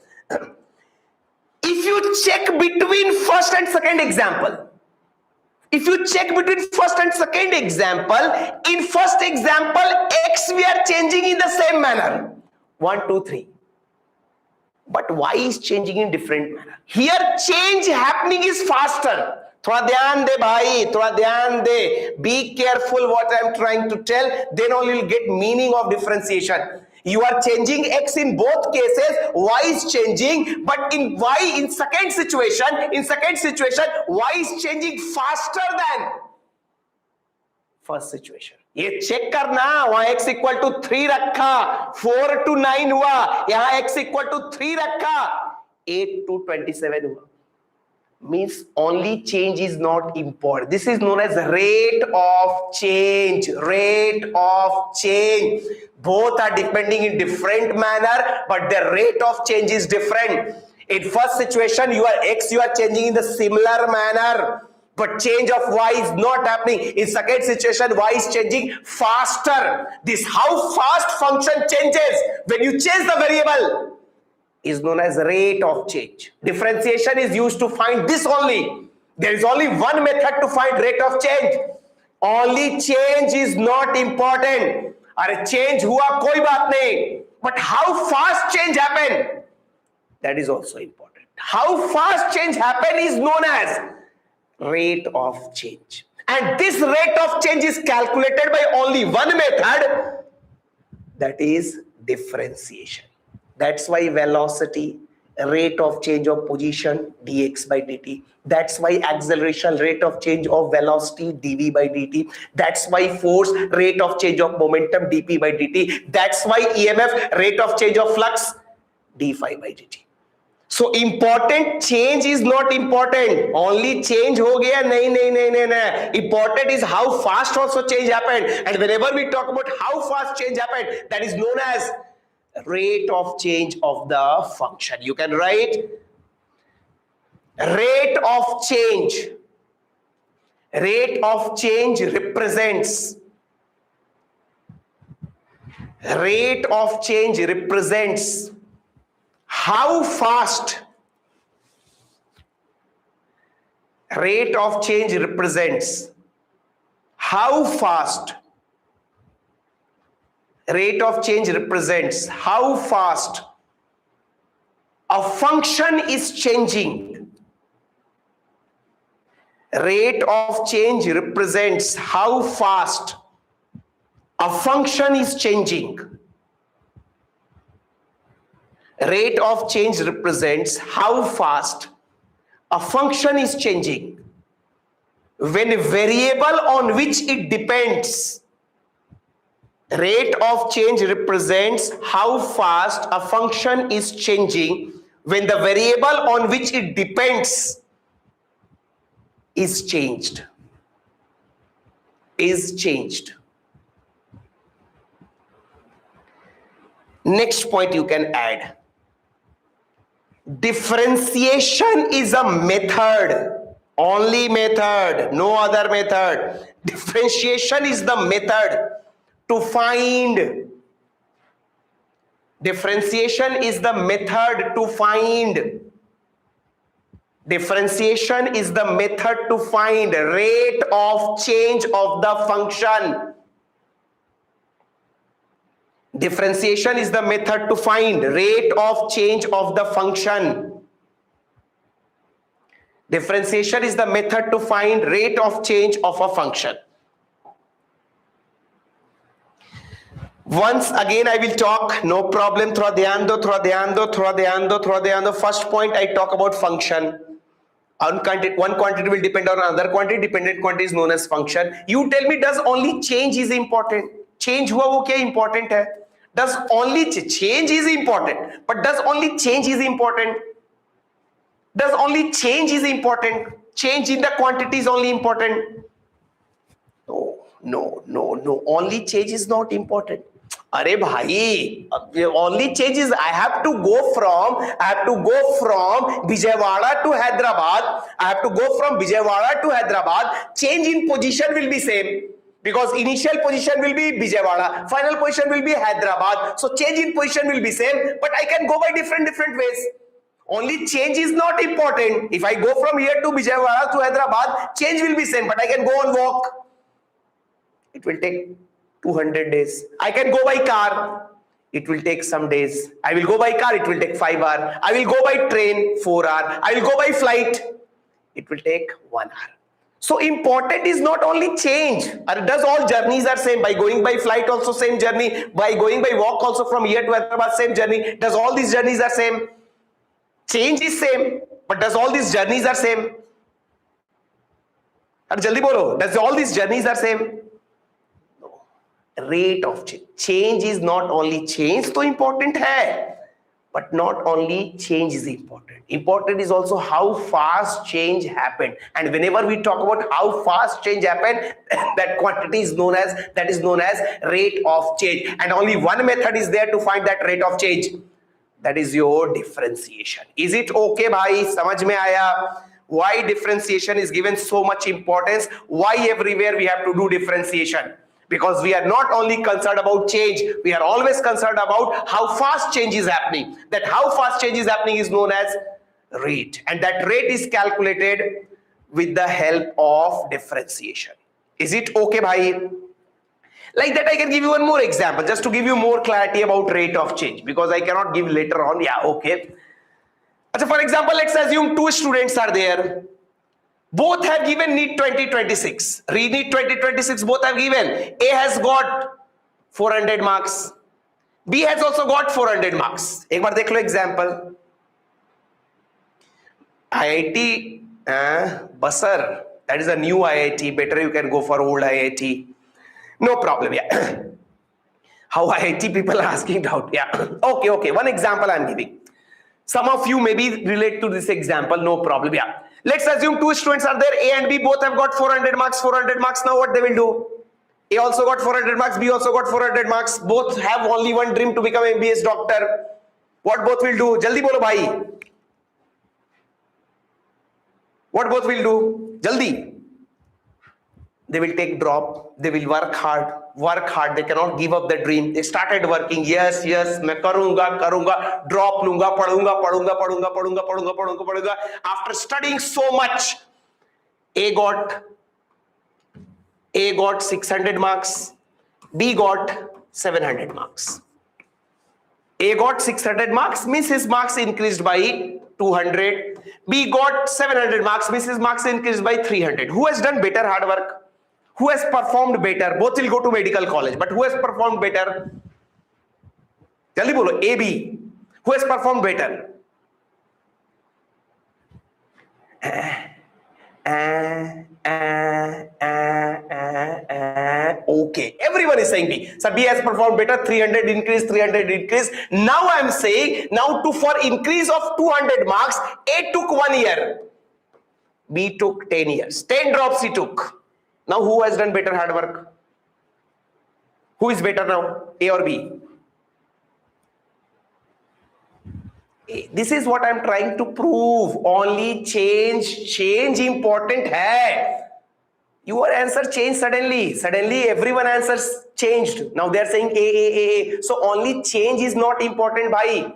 If you check between first and second example, in first example, x we are changing in the same manner. 1, 2, 3. But y is changing in different manner. Here change happening is faster. थोड़ा ध्यान दे भाई, थोड़ा ध्यान दे. Be careful what I am trying to tell. Then only you'll get meaning of differentiation. You are changing x in both cases. Y is changing, but in second situation, y is changing faster than first situation. ये check करना. वहां x equal to 3 रखा, 4 to 9 हुआ. यहां x equal to 3 रखा, 8 to 27 हुआ. Means only change is not important. This is known as rate of change. Both are depending in different manner, but the rate of change is different. In first situation, you are changing in the similar manner, but change of y is not happening. In second situation, y is changing faster. This how fast function changes when you change the variable is known as rate of change. Differentiation is used to find this only. There is only one method to find rate of change. Only change is not important. अरे change हुआ कोई बात नहीं, but how fast change happen, that is also important. How fast change happen is known as rate of change, and this rate of change is calculated by only one method, that is differentiation. That's why velocity, rate of change of position, dx by dt. That's why acceleration, rate of change of velocity, dv by dt. That's why force, rate of change of momentum, dp by dt. That's why EMF, rate of change of flux, d phi by dt. So important change is not important. Only change ho gaya, nahi, nahi, nahi, nahi, nahi. Important is how fast also change happened. And whenever we talk about how fast change happened, that is known as rate of change of the function. You can write rate of change. Rate of change represents how fast rate of change represents how fast rate of change represents how fast a function is changing. Rate of change represents how fast a function is changing. Rate of change represents how fast a function is changing when a variable on which it depends. Rate of change represents how fast a function is changing when the variable on which it depends is changed. Next point you can add. Differentiation is a method, only method, no other method. Differentiation is the method to find. Differentiation is the method to find. Differentiation is the method to find rate of change of the function. Differentiation is the method to find rate of change of the function. Differentiation is the method to find rate of change of a function. Once again I will talk, no problem. Thoda dhyan do. First point I talk about function. One quantity will depend on another quantity. Dependent quantity is known as function. You tell me, does only change is important? Change हुआ वो क्या important है? Does only change is important? But does only change is important? Does only change is important? Change in the quantity is only important? No. Only change is not important. अरे भाई, only change is I have to go from Vijayawada to Hyderabad. I have to go from Vijayawada to Hyderabad. Change in position will be same. Because initial position will be Vijayawada, final position will be Hyderabad. So change in position will be same, but I can go by different ways. Only change is not important. If I go from here to Vijayawada to Hyderabad, change will be same, but I can go on walk. It will take 200 days. I can go by car. It will take some days. I will go by car. It will take 5 hours. I will go by train 4 hours. I will go by flight. It will take 1 hour. So important is not only change. Does all journeys are same? By going by flight also same journey. By going by walk also from here to Hyderabad same journey. Does all these journeys are same? Change is same, but does all these journeys are same? Jaldi bolo. Does all these journeys are same? No. Rate of change. Change is not only change तो important है. But not only change is important. Important is also how fast change happened. And whenever we talk about how fast change happened, that quantity is known as rate of change. And only one method is there to find that rate of change. That is your differentiation. Is it okay, bhai? Samajh mein aaya? Why differentiation is given so much importance? Why everywhere we have to do differentiation? Because we are not only concerned about change, we are always concerned about how fast change is happening. That how fast change is happening is known as rate. And that rate is calculated with the help of differentiation. Is it okay, bhai? Like that I can give you one more example just to give you more clarity about rate of change, because I cannot give later on. Yeah, okay. So for example, let's assume 2 students are there. Both have given NEET 2026. NEET 2026 both have given. A has got 400 marks. B has also got 400 marks. एक बार देख लो example. IIT Basar, that is a new IIT. Better you can go for old IIT. No problem. Yeah. How IIT people are asking doubt. Yeah. Okay. One example I'm giving. Some of you maybe relate to this example, no problem. Yeah. Let's assume two students are there, A and B, both have got 400 marks, 400 marks. Now what they will do? A also got 400 marks, B also got 400 marks. Both have only one dream to become MBS doctor. What both will do? Jaldi bolo bhai. What both will do? Jaldi. They will take drop. They will work hard. Work hard. They cannot give up the dream. They started working. Yes, मैं करूँगा. Drop लूँगा, पढ़ूँगा. After studying so much, A got 600 marks. B got 700 marks. A got 600 marks, means his marks increased by 200. B got 700 marks, means his marks increased by 300. Who has done better hard work? Who has performed better? Both will go to medical college, but who has performed better? Jaldi bolo, A, B. Who has performed better? Okay, everyone is saying B. So B has performed better, 300 increase, 300 increase. Now I am saying, for increase of 200 marks, A took 1 year. B took 10 years. 10 drops he took. Now who has done better hard work? Who is better now? A or B? This is what I am trying to prove. Only change important hai. Your answer changed suddenly. Suddenly everyone answers changed. Now they are saying A. So only change is not important, bhai.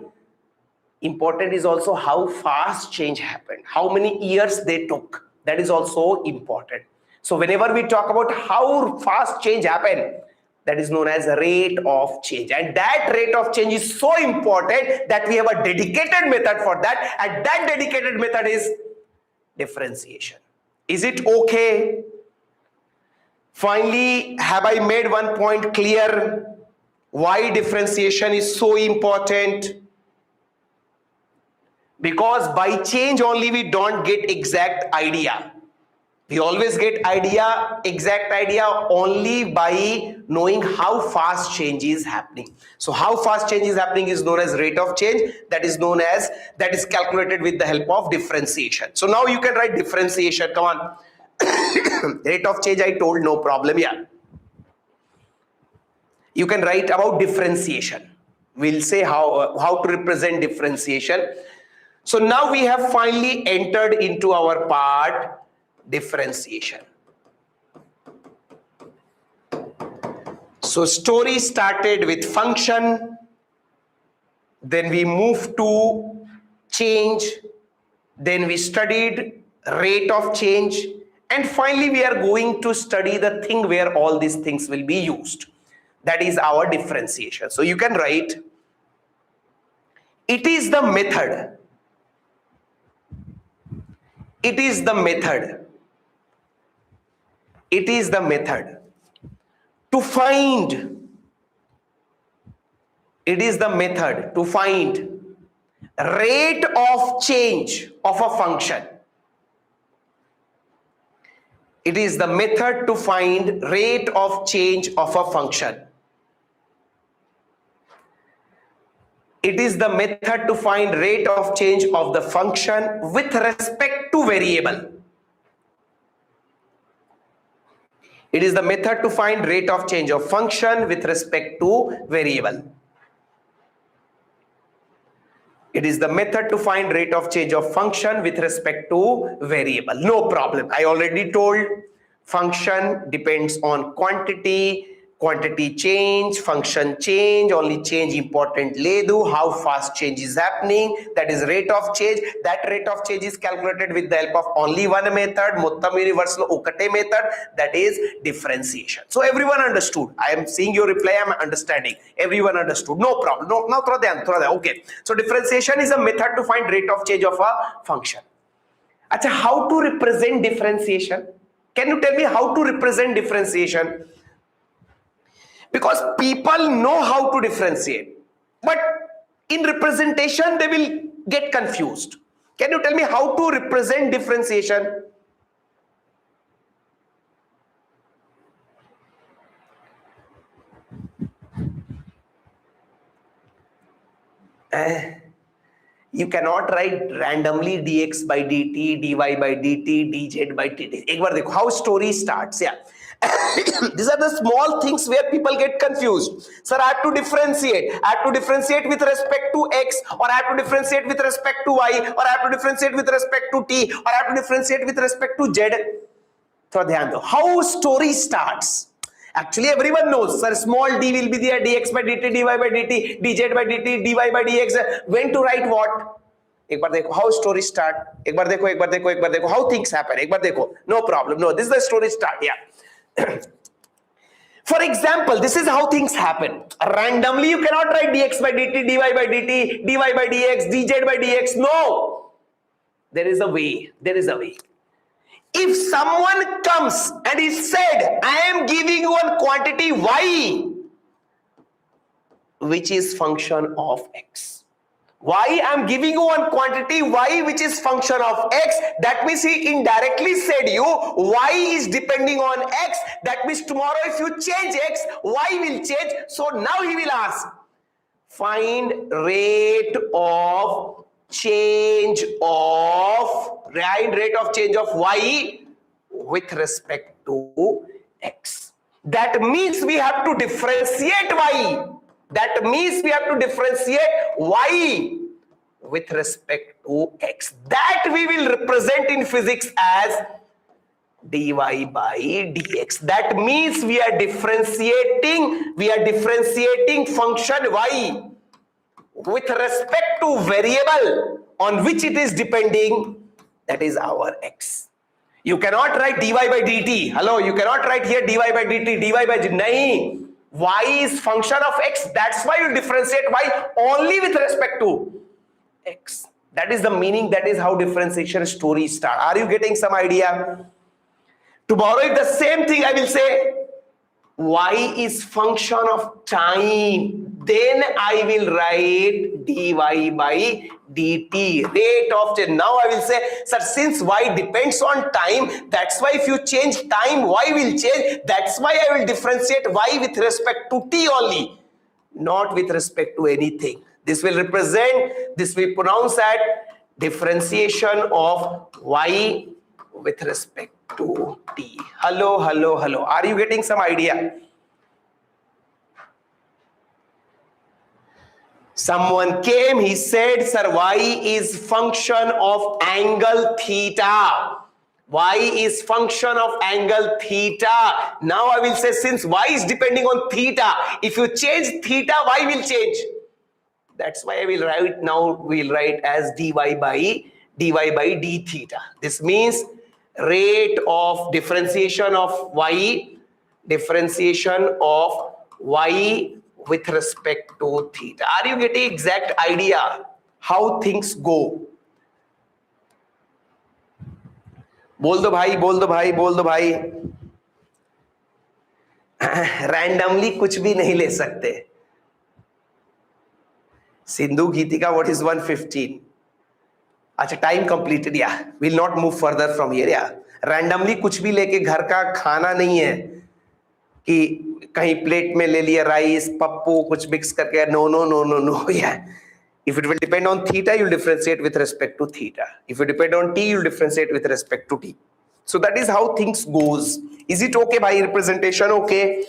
Important is also how fast change happened. How many years they took. That is also important. So whenever we talk about how fast change happened, that is known as rate of change. And that rate of change is so important that we have a dedicated method for that. And that dedicated method is differentiation. Is it okay? Finally, have I made one point clear? Why differentiation is so important? Because by change only we don't get exact idea. We always get exact idea only by knowing how fast change is happening. So how fast change is happening is known as rate of change. That is calculated with the help of differentiation. So now you can write differentiation. Come on. Rate of change I told, no problem. Yeah. You can write about differentiation. We'll say how to represent differentiation. So now we have finally entered into our part differentiation. So story started with function, then we moved to change, then we studied rate of change, and finally we are going to study the thing where all these things will be used. That is our differentiation. So you can write, it is the method. It is the method. It is the method to find. It is the method to find rate of change of a function. It is the method to find rate of change of a function. It is the method to find rate of change of the function with respect to variable. It is the method to find rate of change of function with respect to variable. It is the method to find rate of change of function with respect to variable. No problem. I already told function depends on quantity. Quantity change, function change, only change important ledu, how fast change is happening, that is rate of change. That rate of change is calculated with the help of only one method, Mottam universal Okate method, that is differentiation. So everyone understood. I am seeing your reply, I am understanding. Everyone understood. No problem. No, now throw them. Okay. So differentiation is a method to find rate of change of a function. Achha, how to represent differentiation? Can you tell me how to represent differentiation? Because people know how to differentiate, but in representation they will get confused. Can you tell me how to represent differentiation? You cannot write randomly dx by dt, dy by dt, dz by dt. एक बार देखो how story starts. Yeah. These are the small things where people get confused. Sir, I have to differentiate. I have to differentiate with respect to x, or I have to differentiate with respect to y, or I have to differentiate with respect to t, or I have to differentiate with respect to z. थोड़ा ध्यान दो. How story starts. Actually, everyone knows, sir, small d will be there, dx by dt, dy by dt, dz by dt, dy by dx. When to write what? एक बार देखो how story start. एक बार देखो, एक बार देखो, एक बार देखो how things happen. एक बार देखो. No problem. No, this is the story start. Yeah. For example, this is how things happen. Randomly, you cannot write dx by dt, dy by dt, dy by dx, dz by dx. No. There is a way. There is a way. If someone comes and he said, I am giving you one quantity y, which is function of x. Why I am giving you one quantity y which is function of x, that means he indirectly said you y is depending on x. That means tomorrow if you change x, y will change. So now he will ask, find rate of change of y with respect to x. That means we have to differentiate y. That means we have to differentiate y with respect to x. That we will represent in physics as dy by dx. That means we are differentiating function y with respect to variable on which it is depending, that is our x. You cannot write dy by dt. Hello, you cannot write here dy by dt, dy by dt. Nahin. Y is function of x. That's why you differentiate y only with respect to x. That is the meaning. That is how differentiation story start. Are you getting some idea? Tomorrow, if the same thing I will say, y is function of time, then I will write dy by dt, rate of change. Now I will say, sir, since y depends on time, that's why if you change time, y will change. That's why I will differentiate y with respect to t only, not with respect to anything. This will pronounce at differentiation of y with respect to t. Hello. Are you getting some idea? Someone came, he said, sir, y is function of angle theta. Y is function of angle theta. Now I will say, since y is depending on theta, if you change theta, y will change. That's why I will write now, we'll write as dy by d theta. This means rate of differentiation of y with respect to theta. Are you getting exact idea how things go? बोल दो भाई. Randomly कुछ भी नहीं ले सकते. सिंधु गीतिका, what is 115? अच्छा, time completed. या will not move further from here. या रैंडमली कुछ भी लेके घर का खाना नहीं है कि कहीं प्लेट में ले लिया राइस पप्पू कुछ मिक्स करके. नो. या if it will depend on theta, you'll differentiate with respect to theta. If you depend on t, you'll differentiate with respect to t. So that is how things goes. Is it okay, bhai? Representation okay?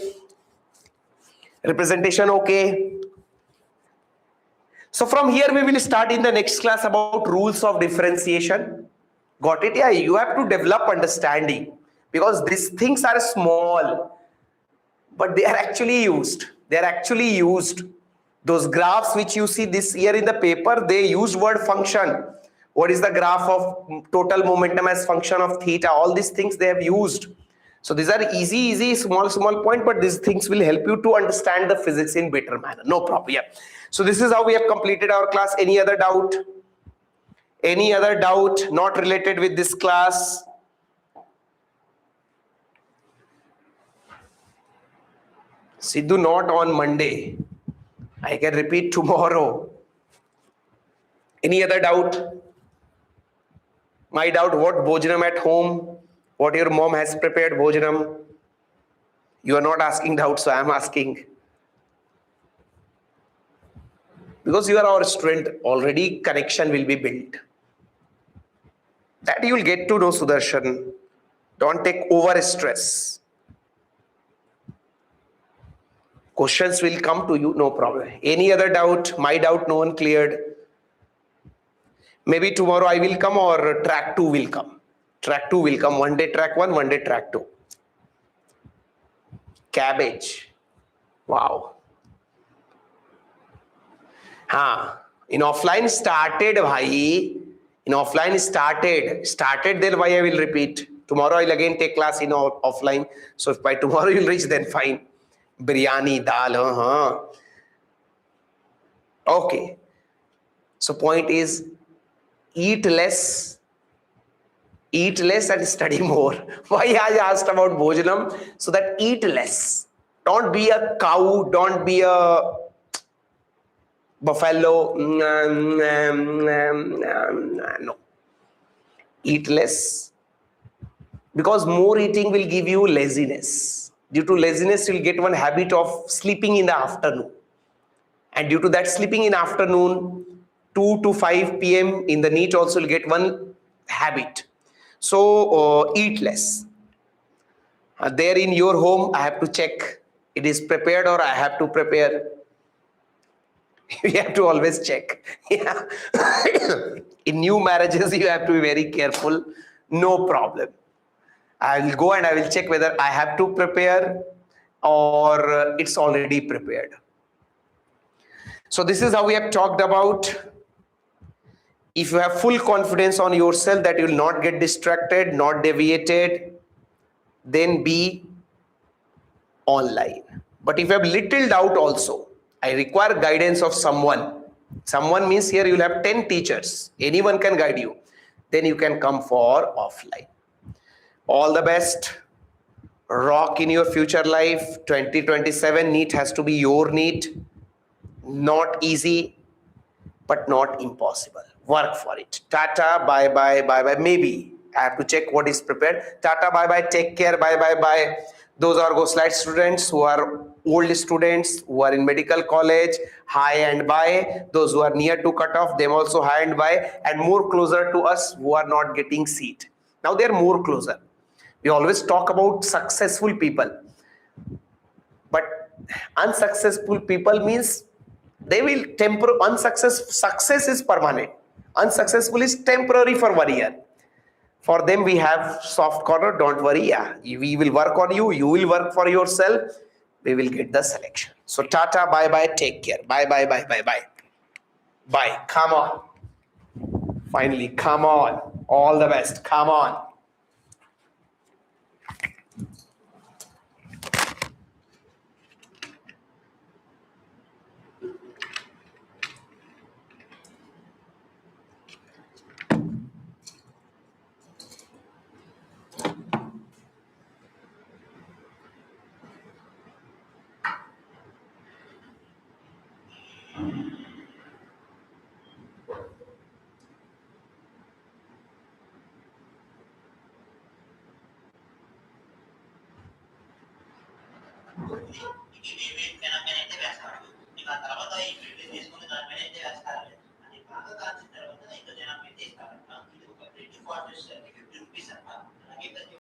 So from here we will start in the next class about rules of differentiation. Got it? Yeah, you have to develop understanding because these things are small, but they are actually used. Those graphs which you see this year in the paper, they use word function. What is the graph of total momentum as function of theta? All these things they have used. So these are easy, small point, but these things will help you to understand the physics in better manner. No problem. Yeah. So this is how we have completed our class. Any other doubt? Not related with this class? Sidhu, not on Monday. I can repeat tomorrow. Any other doubt? My doubt, what bhojanam at home? What your mom has prepared bhojanam? You are not asking doubts, so I am asking. because you are our student, already connection will be built. That you will get to know, Sudarshan. Don't take over stress. Questions will come to you, no problem. Any other doubt? My doubt no one cleared. Maybe tomorrow I will come, or track 2 will come. Track 2 will come. One day track 1, one day track 2. Cabbage. Wow. In offline started, bhai. In offline started, then why I will repeat. Tomorrow I'll again take class in offline. So if by tomorrow you'll reach, then fine. Biryani, dal, Okay. So point is, eat less and study more. Why I asked about bhojanam? So that eat less. Don't be a cow, don't be a buffalo. No. Eat less. Because more eating will give you laziness. Due to laziness, you'll get one habit of sleeping in the afternoon. And due to that sleeping in afternoon, 2 to 5 p.m. in the night also will get one habit. So eat less. There in your home, I have to check it is prepared or I have to prepare. You have to always check. Yeah. In new marriages, you have to be very careful. No problem. I will go and I will check whether I have to prepare or it's already prepared. So this is how we have talked about. If you have full confidence on yourself that you will not get distracted, not deviated, then be online. But if you have little doubt also, I require guidance of someone. Someone means here you will have 10 teachers. Anyone can guide you. Then you can come for offline. All the best. Rock in your future life. 2027 NEET has to be your NEET. Not easy, but not impossible. Work for it. Tata, bye bye, bye bye. Maybe I have to check what is prepared. Tata, bye bye, take care, bye bye, bye. Those are Gosalites students who are old students who are in medical college. Hi and bye. Those who are near to cut off, them also hi and bye. And more closer to us who are not getting seat. Now they are more closer. We always talk about successful people, but unsuccessful people means they will success is permanent, unsuccessful is temporary for 1 year. For them we have soft corner. Don't worry, yeah, we will work on you, you will work for yourself, we will get the selection. So tata, bye bye, take care, bye bye, bye bye, bye bye. Come on, finally, come on, all the best, come on.